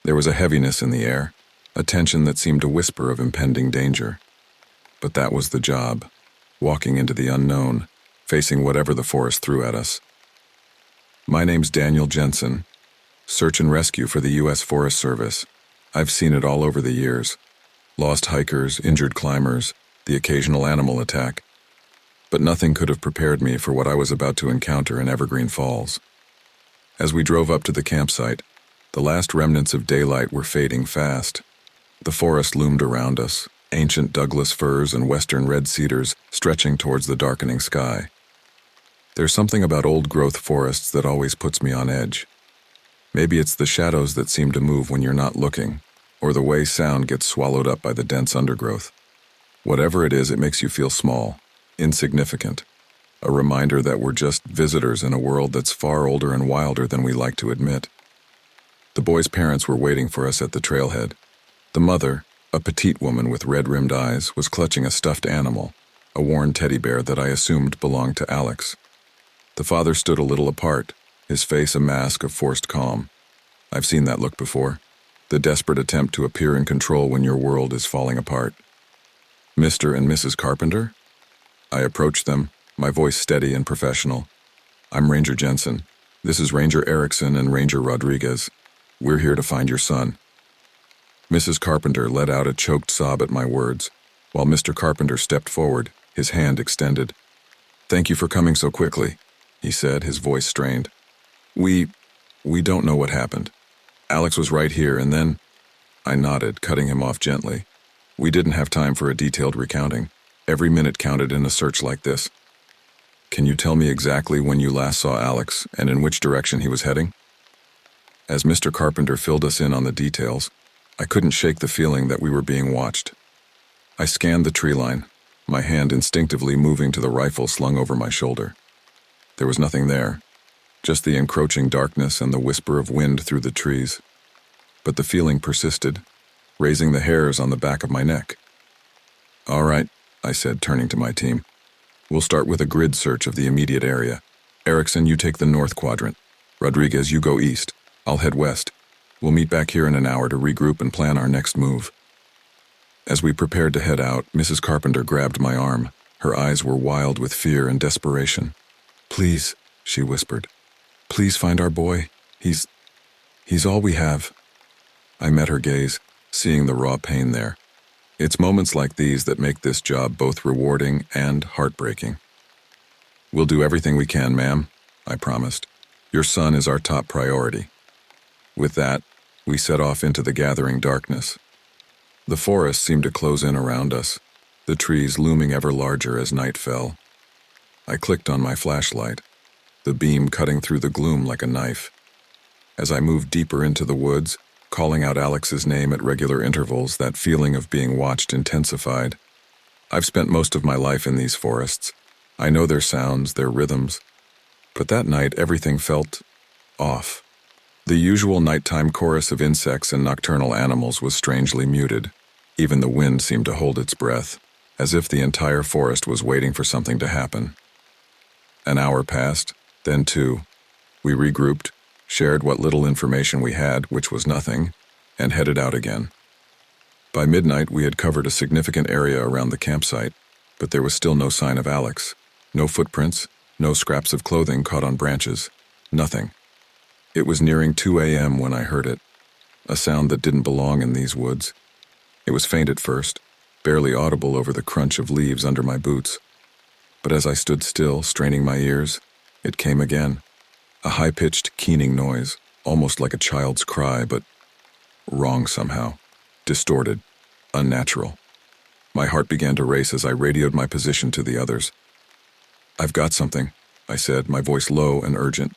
There was a heaviness in the air, a tension that seemed to whisper of impending danger. But that was the job, walking into the unknown, facing whatever the forest threw at us. "My name's Daniel Jensen, search and rescue for the U.S. Forest Service. I've seen it all over the years. Lost hikers, injured climbers, the occasional animal attack. But nothing could have prepared me for what I was about to encounter in Evergreen Falls." As we drove up to the campsite, the last remnants of daylight were fading fast. The forest loomed around us, ancient Douglas firs and western red cedars stretching towards the darkening sky. There's something about old-growth forests that always puts me on edge. Maybe it's the shadows that seem to move when you're not looking, or the way sound gets swallowed up by the dense undergrowth. Whatever it is, it makes you feel small, insignificant, a reminder that we're just visitors in a world that's far older and wilder than we like to admit. The boys' parents were waiting for us at the trailhead. The mother, a petite woman with red-rimmed eyes, was clutching a stuffed animal, a worn teddy bear that I assumed belonged to Alex. The father stood a little apart, his face a mask of forced calm. I've seen that look before, the desperate attempt to appear in control when your world is falling apart. Mr. and Mrs. Carpenter? I approached them, my voice steady and professional. I'm Ranger Jensen. This is Ranger Erickson and Ranger Rodriguez. We're here to find your son. Mrs. Carpenter let out a choked sob at my words, while Mr. Carpenter stepped forward, his hand extended. Thank you for coming so quickly, he said, his voice strained. We don't know what happened. Alex was right here, and then... I nodded, cutting him off gently. We didn't have time for a detailed recounting. Every minute counted in a search like this. Can you tell me exactly when you last saw Alex, and in which direction he was heading? As Mr. Carpenter filled us in on the details, I couldn't shake the feeling that we were being watched. I scanned the tree line, my hand instinctively moving to the rifle slung over my shoulder. There was nothing there, just the encroaching darkness and the whisper of wind through the trees. But the feeling persisted, raising the hairs on the back of my neck. All right, I said, turning to my team. We'll start with a grid search of the immediate area. Erickson, you take the north quadrant. Rodriguez, you go east. I'll head west. We'll meet back here in an hour to regroup and plan our next move. As we prepared to head out, Mrs. Carpenter grabbed my arm. Her eyes were wild with fear and desperation. Please, she whispered. Please find our boy. He's all we have. I met her gaze, seeing the raw pain there. It's moments like these that make this job both rewarding and heartbreaking. We'll do everything we can, ma'am, I promised. Your son is our top priority. With that, we set off into the gathering darkness. The forest seemed to close in around us, the trees looming ever larger as night fell. I clicked on my flashlight, the beam cutting through the gloom like a knife. As I moved deeper into the woods, calling out Alex's name at regular intervals, that feeling of being watched intensified. I've spent most of my life in these forests. I know their sounds, their rhythms. But that night, everything felt off. The usual nighttime chorus of insects and nocturnal animals was strangely muted. Even the wind seemed to hold its breath, as if the entire forest was waiting for something to happen. An hour passed, then two. We regrouped, shared what little information we had, which was nothing, and headed out again. By midnight, we had covered a significant area around the campsite, but there was still no sign of Alex. No footprints, no scraps of clothing caught on branches, nothing. It was nearing 2 a.m. when I heard it, a sound that didn't belong in these woods. It was faint at first, barely audible over the crunch of leaves under my boots. But as I stood still, straining my ears, it came again. A high-pitched, keening noise, almost like a child's cry, but wrong somehow, distorted, unnatural. My heart began to race as I radioed my position to the others. I've got something, I said, my voice low and urgent.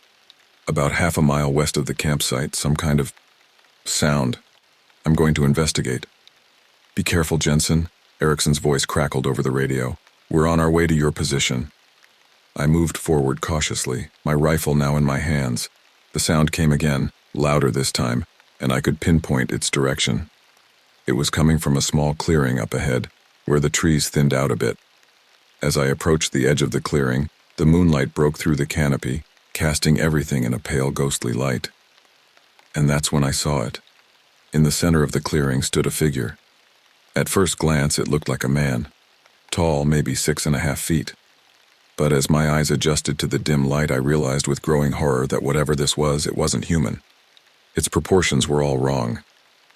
About half a mile west of the campsite, some kind of sound. I'm going to investigate. Be careful, Jensen, Erickson's voice crackled over the radio. We're on our way to your position. I moved forward cautiously, my rifle now in my hands. The sound came again, louder this time, and I could pinpoint its direction. It was coming from a small clearing up ahead, where the trees thinned out a bit. As I approached the edge of the clearing, the moonlight broke through the canopy, casting everything in a pale, ghostly light. And that's when I saw it. In the center of the clearing stood a figure. At first glance, it looked like a man, tall, maybe 6.5 feet. But as my eyes adjusted to the dim light, I realized with growing horror that whatever this was, it wasn't human. Its proportions were all wrong.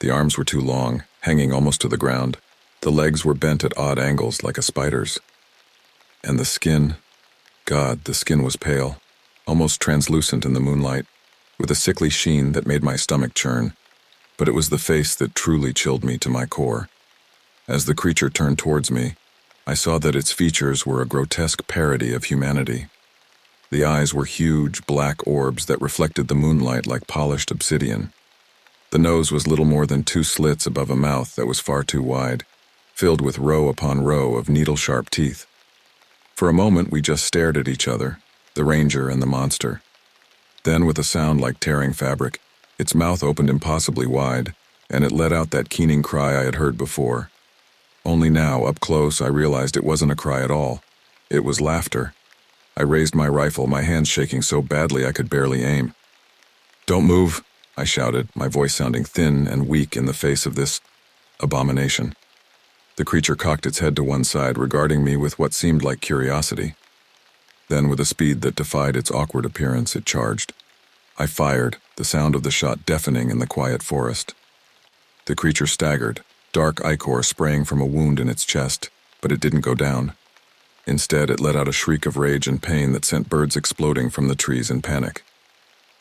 The arms were too long, hanging almost to the ground. The legs were bent at odd angles, like a spider's. And the skin, God, the skin was pale, almost translucent in the moonlight, with a sickly sheen that made my stomach churn. But it was the face that truly chilled me to my core. As the creature turned towards me, I saw that its features were a grotesque parody of humanity. The eyes were huge, black orbs that reflected the moonlight like polished obsidian. The nose was little more than 2 slits above a mouth that was far too wide, filled with row upon row of needle-sharp teeth. For a moment, we just stared at each other, the ranger and the monster. Then, with a sound like tearing fabric, its mouth opened impossibly wide, and it let out that keening cry I had heard before. Only now, up close, I realized it wasn't a cry at all. It was laughter. I raised my rifle, my hands shaking so badly I could barely aim. "Don't move," I shouted, my voice sounding thin and weak in the face of this abomination. The creature cocked its head to one side, regarding me with what seemed like curiosity. Then, with a speed that defied its awkward appearance, it charged. I fired, the sound of the shot deafening in the quiet forest. The creature staggered, dark ichor spraying from a wound in its chest, but it didn't go down. Instead, it let out a shriek of rage and pain that sent birds exploding from the trees in panic.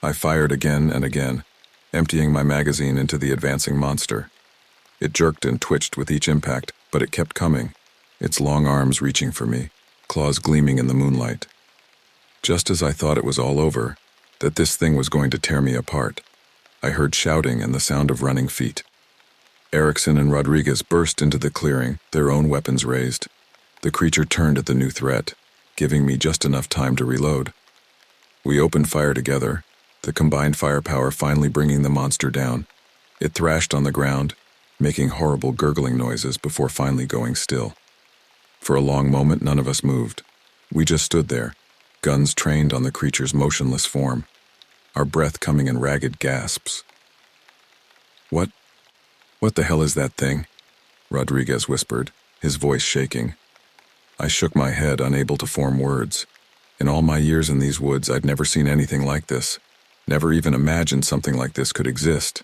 I fired again and again, emptying my magazine into the advancing monster. It jerked and twitched with each impact, but it kept coming, its long arms reaching for me, claws gleaming in the moonlight. Just as I thought it was all over, that this thing was going to tear me apart, I heard shouting and the sound of running feet. Erickson and Rodriguez burst into the clearing, their own weapons raised. The creature turned at the new threat, giving me just enough time to reload. We opened fire together, the combined firepower finally bringing the monster down. It thrashed on the ground, making horrible gurgling noises before finally going still. For a long moment, none of us moved. We just stood there, guns trained on the creature's motionless form, our breath coming in ragged gasps. What the hell is that thing?" Rodriguez whispered, his voice shaking. I shook my head, unable to form words. In all my years in these woods, I'd never seen anything like this, never even imagined something like this could exist.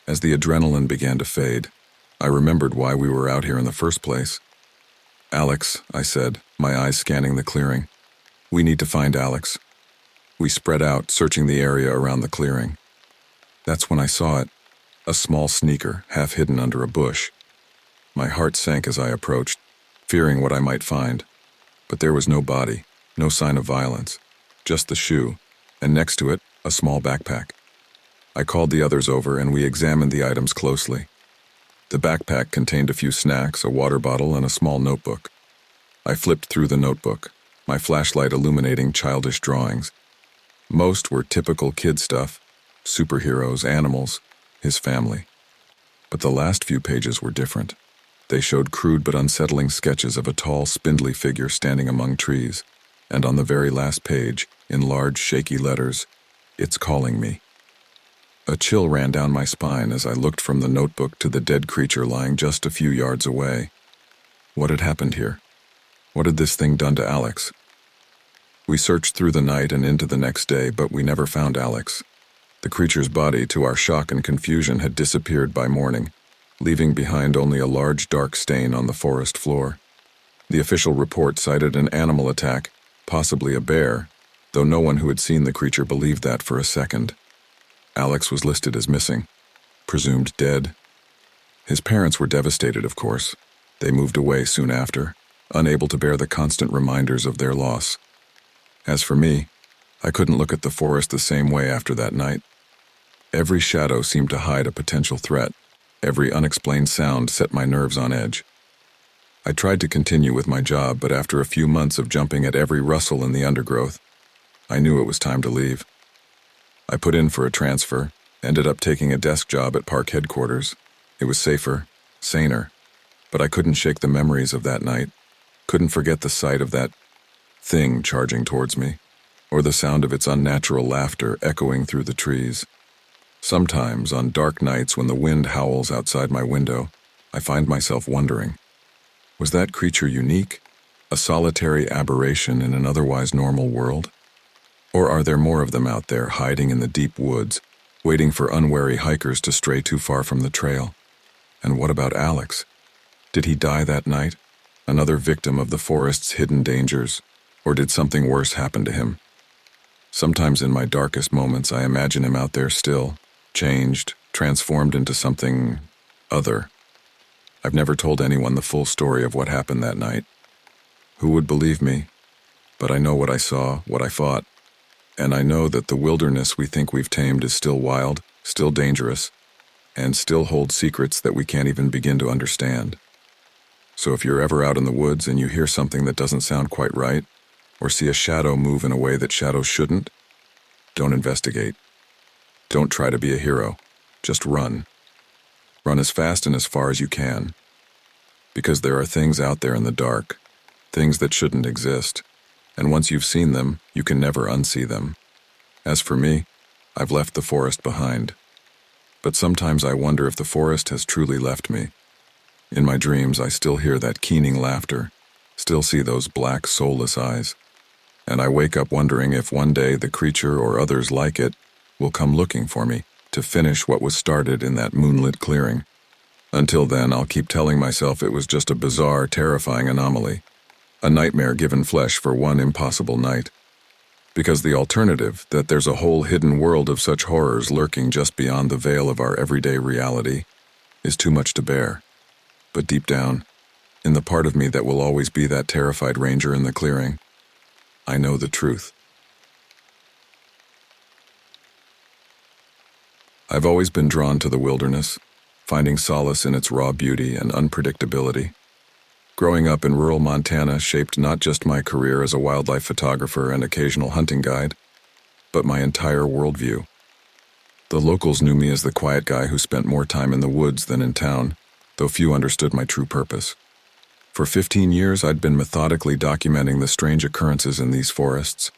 As the adrenaline began to fade, I remembered why we were out here in the first place. "Alex," I said, my eyes scanning the clearing. "We need to find Alex." We spread out, searching the area around the clearing. That's when I saw it, a small sneaker, half hidden under a bush. My heart sank as I approached, fearing what I might find. But there was no body, no sign of violence, just the shoe, and next to it, a small backpack. I called the others over and we examined the items closely. The backpack contained a few snacks, a water bottle, and a small notebook. I flipped through the notebook, my flashlight illuminating childish drawings. Most were typical kid stuff, superheroes, animals, his family. But the last few pages were different. They showed crude but unsettling sketches of a tall, spindly figure standing among trees, and on the very last page, in large, shaky letters, "It's calling me." A chill ran down my spine as I looked from the notebook to the dead creature lying just a few yards away. What had happened here? What had this thing done to Alex? We searched through the night and into the next day, but we never found Alex. The creature's body, to our shock and confusion, had disappeared by morning, leaving behind only a large dark stain on the forest floor. The official report cited an animal attack, possibly a bear, though no one who had seen the creature believed that for a second. Alex was listed as missing, presumed dead. His parents were devastated, of course. They moved away soon after, unable to bear the constant reminders of their loss. As for me, I couldn't look at the forest the same way after that night. Every shadow seemed to hide a potential threat. Every unexplained sound set my nerves on edge. I tried to continue with my job, but after a few months of jumping at every rustle in the undergrowth, I knew it was time to leave. I put in for a transfer, ended up taking a desk job at park headquarters. It was safer, saner, but I couldn't shake the memories of that night, couldn't forget the sight of that thing charging towards me, or the sound of its unnatural laughter echoing through the trees. Sometimes, on dark nights when the wind howls outside my window, I find myself wondering, was that creature unique, a solitary aberration in an otherwise normal world? Or are there more of them out there hiding in the deep woods, waiting for unwary hikers to stray too far from the trail? And what about Alex? Did he die that night, another victim of the forest's hidden dangers, or did something worse happen to him? Sometimes in my darkest moments I imagine him out there still, changed, transformed into something other. I've never told anyone the full story of what happened that night. Who would believe me? But I know what I saw, what I fought, and I know that the wilderness we think we've tamed is still wild, still dangerous, and still holds secrets that we can't even begin to understand. So if you're ever out in the woods and you hear something that doesn't sound quite right, or see a shadow move in a way that shadows shouldn't, don't investigate. Don't try to be a hero. Just run. Run as fast and as far as you can. Because there are things out there in the dark, things that shouldn't exist, and once you've seen them, you can never unsee them. As for me, I've left the forest behind. But sometimes I wonder if the forest has truly left me. In my dreams, I still hear that keening laughter, still see those black, soulless eyes. And I wake up wondering if one day the creature or others like it will come looking for me to finish what was started in that moonlit clearing. Until then, I'll keep telling myself it was just a bizarre, terrifying anomaly, a nightmare given flesh for one impossible night. Because the alternative, that there's a whole hidden world of such horrors lurking just beyond the veil of our everyday reality, is too much to bear. But deep down, in the part of me that will always be that terrified ranger in the clearing, I know the truth. I've always been drawn to the wilderness, finding solace in its raw beauty and unpredictability. Growing up in rural Montana shaped not just my career as a wildlife photographer and occasional hunting guide, but my entire worldview. The locals knew me as the quiet guy who spent more time in the woods than in town, though few understood my true purpose. For 15 years, I'd been methodically documenting the strange occurrences in these forests,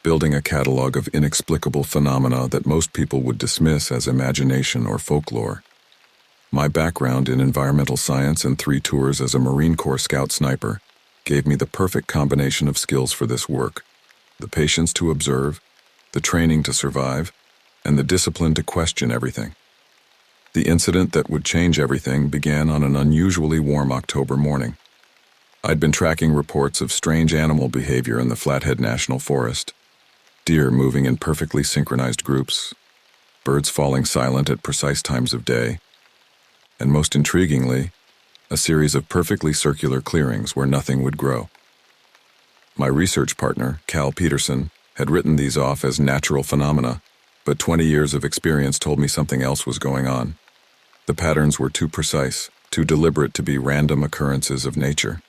building a catalog of inexplicable phenomena that most people would dismiss as imagination or folklore. My background in environmental science and 3 tours as a Marine Corps Scout sniper gave me the perfect combination of skills for this work: the patience to observe, the training to survive, and the discipline to question everything. The incident that would change everything began on an unusually warm October morning. I'd been tracking reports of strange animal behavior in the Flathead National Forest: deer moving in perfectly synchronized groups, birds falling silent at precise times of day, and most intriguingly, a series of perfectly circular clearings where nothing would grow. My research partner, P.3, had written these off as natural phenomena, but 20 years of experience told me something else was going on. The patterns were too precise, too deliberate to be random occurrences of nature.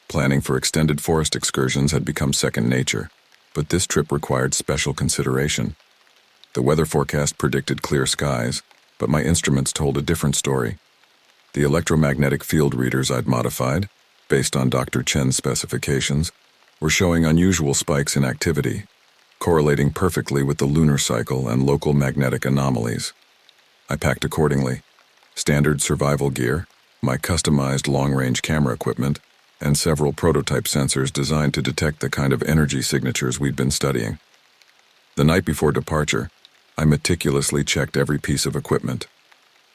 Planning for extended forest excursions had become second nature, but this trip required special consideration. The weather forecast predicted clear skies, but my instruments told a different story. The electromagnetic field readers I'd modified, based on Dr. Chen's specifications, were showing unusual spikes in activity, correlating perfectly with the lunar cycle and local magnetic anomalies. I packed accordingly: standard survival gear, my customized long-range camera equipment, and several prototype sensors designed to detect the kind of energy signatures we'd been studying. The night before departure, I meticulously checked every piece of equipment.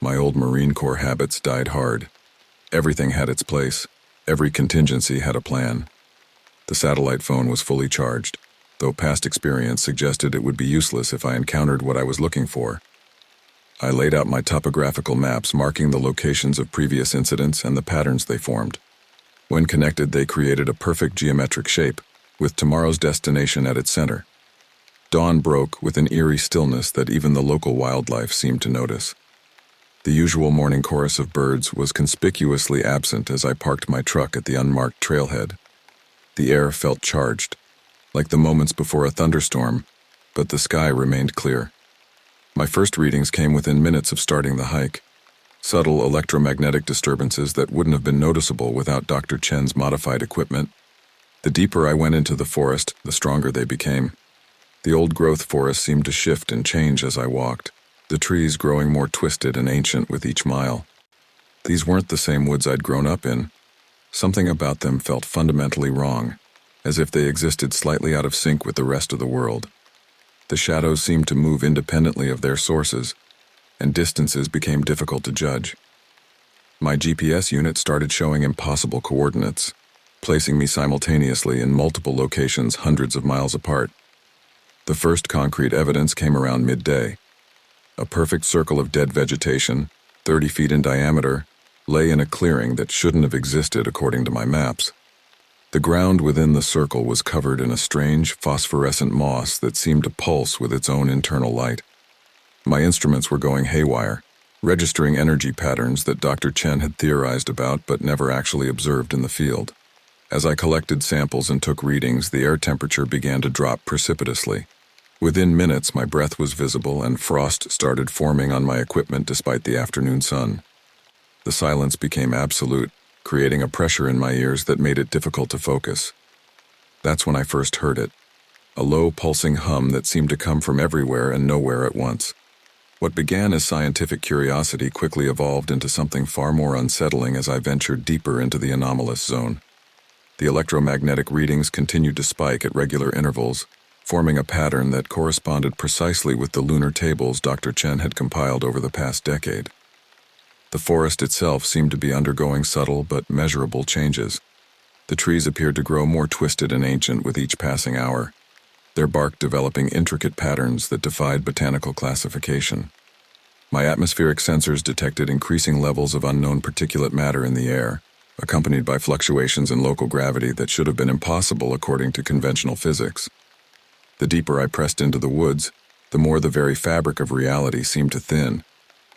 My old Marine Corps habits died hard. Everything had its place. Every contingency had a plan. The satellite phone was fully charged, though past experience suggested it would be useless if I encountered what I was looking for. I laid out my topographical maps marking the locations of previous incidents and the patterns they formed. When connected, they created a perfect geometric shape, with tomorrow's destination at its center. Dawn broke with an eerie stillness that even the local wildlife seemed to notice. The usual morning chorus of birds was conspicuously absent as I parked my truck at the unmarked trailhead. The air felt charged, like the moments before a thunderstorm, but the sky remained clear. My first readings came within minutes of starting the hike. Subtle electromagnetic disturbances that wouldn't have been noticeable without Dr. Chen's modified equipment. The deeper I went into the forest, the stronger they became. The old-growth forest seemed to shift and change as I walked, the trees growing more twisted and ancient with each mile. These weren't the same woods I'd grown up in. Something about them felt fundamentally wrong, as if they existed slightly out of sync with the rest of the world. The shadows seemed to move independently of their sources, and distances became difficult to judge. My GPS unit started showing impossible coordinates, placing me simultaneously in multiple locations hundreds of miles apart. The first concrete evidence came around midday. A perfect circle of dead vegetation, 30 feet in diameter, lay in a clearing that shouldn't have existed according to my maps. The ground within the circle was covered in a strange, phosphorescent moss that seemed to pulse with its own internal light. My instruments were going haywire, registering energy patterns that Dr. Chen had theorized about but never actually observed in the field. As I collected samples and took readings, the air temperature began to drop precipitously. Within minutes, my breath was visible and frost started forming on my equipment despite the afternoon sun. The silence became absolute, creating a pressure in my ears that made it difficult to focus. That's when I first heard it, a low, pulsing hum that seemed to come from everywhere and nowhere at once. What began as scientific curiosity quickly evolved into something far more unsettling as I ventured deeper into the anomalous zone. The electromagnetic readings continued to spike at regular intervals, forming a pattern that corresponded precisely with the lunar tables Dr. Chen had compiled over the past decade. The forest itself seemed to be undergoing subtle but measurable changes. The trees appeared to grow more twisted and ancient with each passing hour, their bark developing intricate patterns that defied botanical classification. My atmospheric sensors detected increasing levels of unknown particulate matter in the air, accompanied by fluctuations in local gravity that should have been impossible according to conventional physics. The deeper I pressed into the woods, the more the very fabric of reality seemed to thin,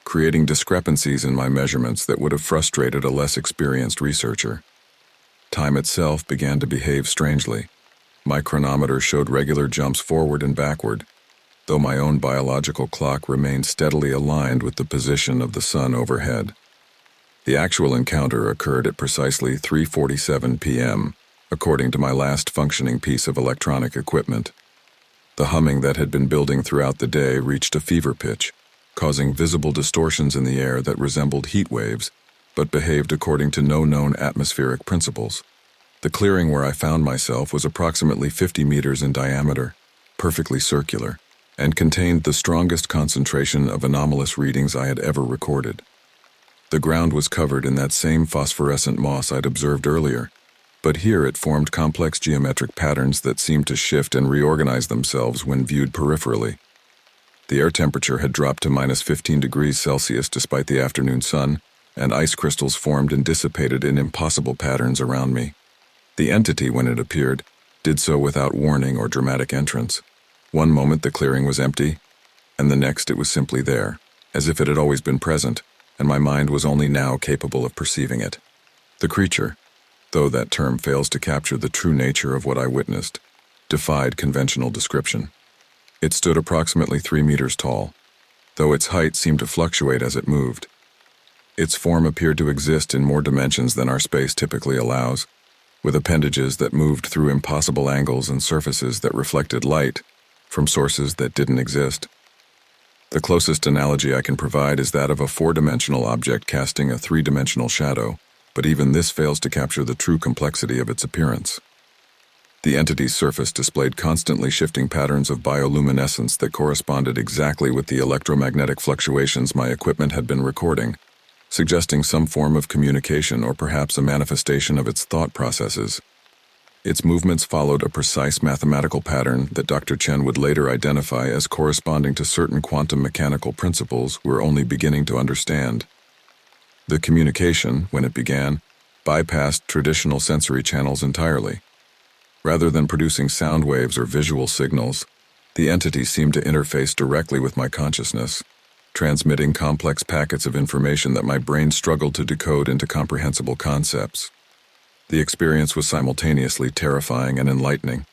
creating discrepancies in my measurements that would have frustrated a less experienced researcher. Time itself began to behave strangely. My chronometer showed regular jumps forward and backward, though my own biological clock remained steadily aligned with the position of the sun overhead. The actual encounter occurred at precisely 3:47 p.m., according to my last functioning piece of electronic equipment. The humming that had been building throughout the day reached a fever pitch, causing visible distortions in the air that resembled heat waves, but behaved according to no known atmospheric principles. The clearing where I found myself was approximately 50 meters in diameter, perfectly circular, and contained the strongest concentration of anomalous readings I had ever recorded. The ground was covered in that same phosphorescent moss I'd observed earlier, but here it formed complex geometric patterns that seemed to shift and reorganize themselves when viewed peripherally. The air temperature had dropped to -15 degrees Celsius despite the afternoon sun, and ice crystals formed and dissipated in impossible patterns around me. The entity, when it appeared, did so without warning or dramatic entrance. One moment the clearing was empty, and the next it was simply there, as if it had always been present, and my mind was only now capable of perceiving it. The creature, though that term fails to capture the true nature of what I witnessed, defied conventional description. It stood approximately 3 meters tall, though its height seemed to fluctuate as it moved. Its form appeared to exist in more dimensions than our space typically allows, with appendages that moved through impossible angles and surfaces that reflected light from sources that didn't exist. The closest analogy I can provide is that of a four-dimensional object casting a three-dimensional shadow, but even this fails to capture the true complexity of its appearance. The entity's surface displayed constantly shifting patterns of bioluminescence that corresponded exactly with the electromagnetic fluctuations my equipment had been recording, suggesting some form of communication or perhaps a manifestation of its thought processes. Its movements followed a precise mathematical pattern that Dr. Chen would later identify as corresponding to certain quantum mechanical principles we're only beginning to understand. The communication, when it began, bypassed traditional sensory channels entirely. Rather than producing sound waves or visual signals, the entity seemed to interface directly with my consciousness, transmitting complex packets of information that my brain struggled to decode into comprehensible concepts. The experience was simultaneously terrifying and enlightening,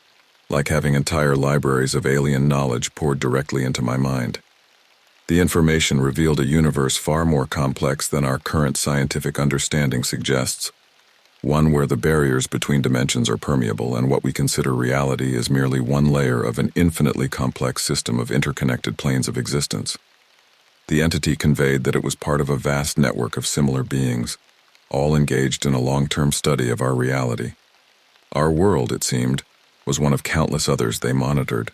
like having entire libraries of alien knowledge poured directly into my mind. The information revealed a universe far more complex than our current scientific understanding suggests, one where the barriers between dimensions are permeable and what we consider reality is merely one layer of an infinitely complex system of interconnected planes of existence. The entity conveyed that it was part of a vast network of similar beings, all engaged in a long-term study of our reality. Our world, it seemed, was one of countless others they monitored,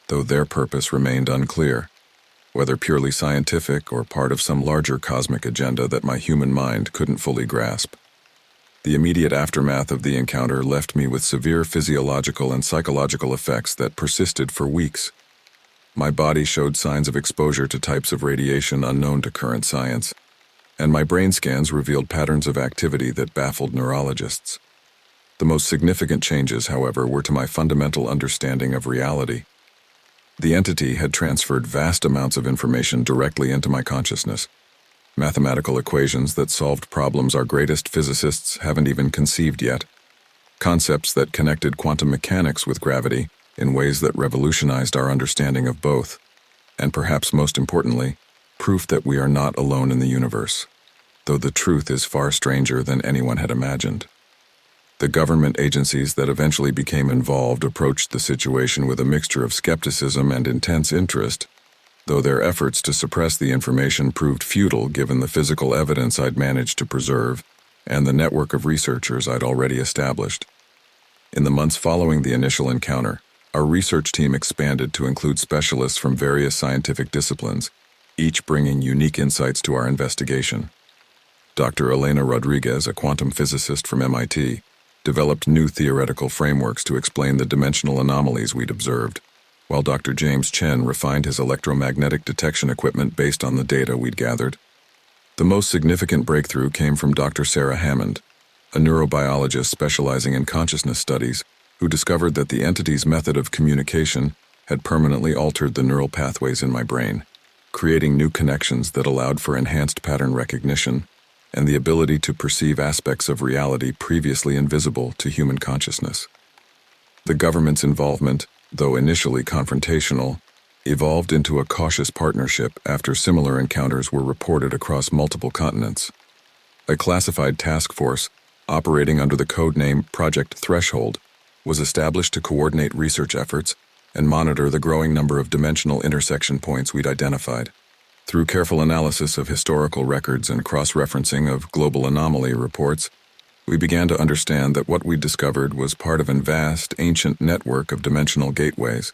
though their purpose remained unclear, whether purely scientific or part of some larger cosmic agenda that my human mind couldn't fully grasp. The immediate aftermath of the encounter left me with severe physiological and psychological effects that persisted for weeks. My body showed signs of exposure to types of radiation unknown to current science, and my brain scans revealed patterns of activity that baffled neurologists. The most significant changes, however, were to my fundamental understanding of reality. The entity had transferred vast amounts of information directly into my consciousness. Mathematical equations that solved problems our greatest physicists haven't even conceived yet. Concepts that connected quantum mechanics with gravity in ways that revolutionized our understanding of both. And perhaps most importantly, proof that we are not alone in the universe, though the truth is far stranger than anyone had imagined. The government agencies that eventually became involved approached the situation with a mixture of skepticism and intense interest, though their efforts to suppress the information proved futile given the physical evidence I'd managed to preserve and the network of researchers I'd already established. In the months following the initial encounter, our research team expanded to include specialists from various scientific disciplines, each bringing unique insights to our investigation. Dr. Elena Rodriguez, a quantum physicist from MIT, developed new theoretical frameworks to explain the dimensional anomalies we'd observed, while Dr. James Chen refined his electromagnetic detection equipment based on the data we'd gathered. The most significant breakthrough came from Dr. Sarah Hammond, a neurobiologist specializing in consciousness studies, who discovered that the entity's method of communication had permanently altered the neural pathways in my brain, creating new connections that allowed for enhanced pattern recognition and the ability to perceive aspects of reality previously invisible to human consciousness. The government's involvement, though initially confrontational, evolved into a cautious partnership after similar encounters were reported across multiple continents. A classified task force, operating under the code name Project Threshold, was established to coordinate research efforts and monitor the growing number of dimensional intersection points we'd identified. Through careful analysis of historical records and cross-referencing of global anomaly reports, we began to understand that what we'd discovered was part of a vast, ancient network of dimensional gateways.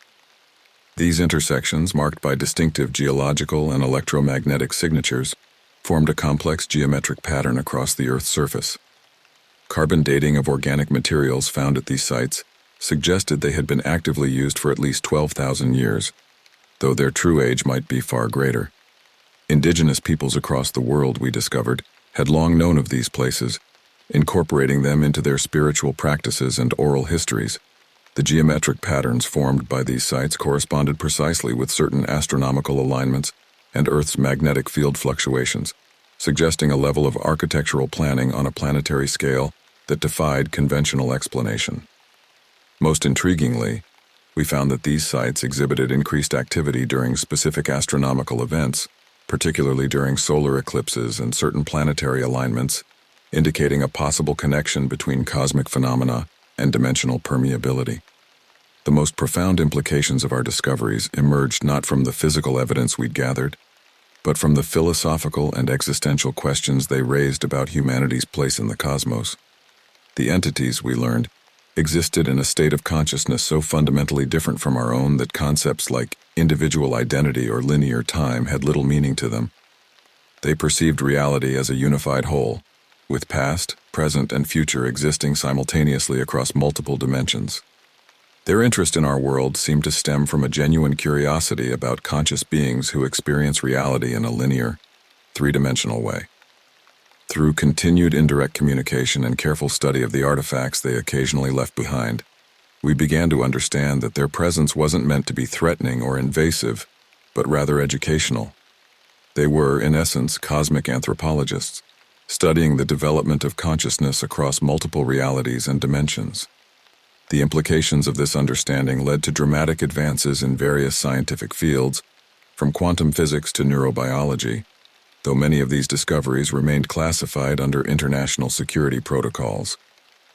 These intersections, marked by distinctive geological and electromagnetic signatures, formed a complex geometric pattern across the Earth's surface. Carbon dating of organic materials found at these sites suggested they had been actively used for at least 12,000 years, though their true age might be far greater. Indigenous peoples across the world, we discovered, had long known of these places, incorporating them into their spiritual practices and oral histories. The geometric patterns formed by these sites corresponded precisely with certain astronomical alignments and Earth's magnetic field fluctuations, suggesting a level of architectural planning on a planetary scale that defied conventional explanation. Most intriguingly, we found that these sites exhibited increased activity during specific astronomical events, particularly during solar eclipses and certain planetary alignments, indicating a possible connection between cosmic phenomena and dimensional permeability. The most profound implications of our discoveries emerged not from the physical evidence we'd gathered, but from the philosophical and existential questions they raised about humanity's place in the cosmos. The entities, we learned, existed in a state of consciousness so fundamentally different from our own that concepts like individual identity or linear time had little meaning to them. They perceived reality as a unified whole, with past, present, and future existing simultaneously across multiple dimensions. Their interest in our world seemed to stem from a genuine curiosity about conscious beings who experience reality in a linear, three-dimensional way. Through continued indirect communication and careful study of the artifacts they occasionally left behind, we began to understand that their presence wasn't meant to be threatening or invasive, but rather educational. They were, in essence, cosmic anthropologists, studying the development of consciousness across multiple realities and dimensions. The implications of this understanding led to dramatic advances in various scientific fields, from quantum physics to neurobiology, though many of these discoveries remained classified under international security protocols.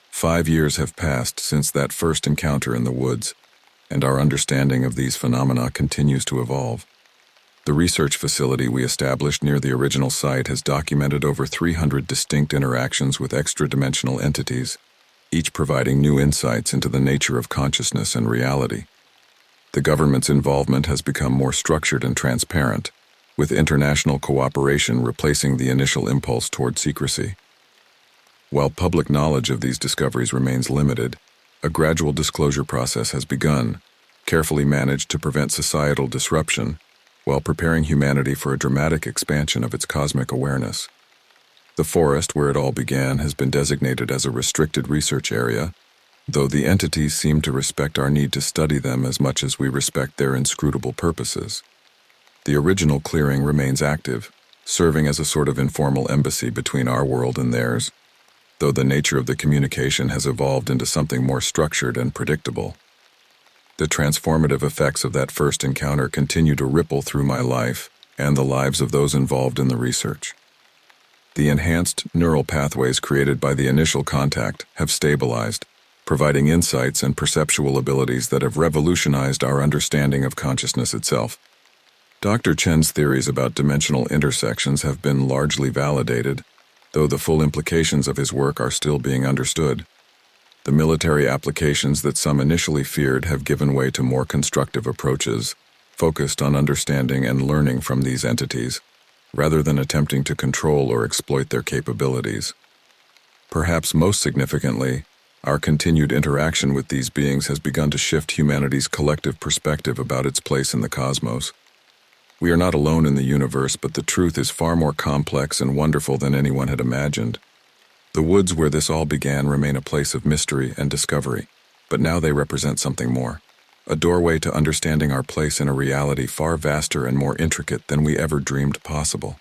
5 years have passed since that first encounter in the woods, and our understanding of these phenomena continues to evolve. The research facility we established near the original site has documented over 300 distinct interactions with extra-dimensional entities, each providing new insights into the nature of consciousness and reality. The government's involvement has become more structured and transparent, with international cooperation replacing the initial impulse toward secrecy. While public knowledge of these discoveries remains limited, a gradual disclosure process has begun, carefully managed to prevent societal disruption, while preparing humanity for a dramatic expansion of its cosmic awareness. The forest where it all began has been designated as a restricted research area, though the entities seem to respect our need to study them as much as we respect their inscrutable purposes. The original clearing remains active, serving as a sort of informal embassy between our world and theirs, though the nature of the communication has evolved into something more structured and predictable. The transformative effects of that first encounter continue to ripple through my life and the lives of those involved in the research. The enhanced neural pathways created by the initial contact have stabilized, providing insights and perceptual abilities that have revolutionized our understanding of consciousness itself. Dr. Chen's theories about dimensional intersections have been largely validated, though the full implications of his work are still being understood. The military applications that some initially feared have given way to more constructive approaches, focused on understanding and learning from these entities, rather than attempting to control or exploit their capabilities. Perhaps most significantly, our continued interaction with these beings has begun to shift humanity's collective perspective about its place in the cosmos. We are not alone in the universe, but the truth is far more complex and wonderful than anyone had imagined. The woods where this all began remain a place of mystery and discovery, but now they represent something more. A doorway to understanding our place in a reality far vaster and more intricate than we ever dreamed possible.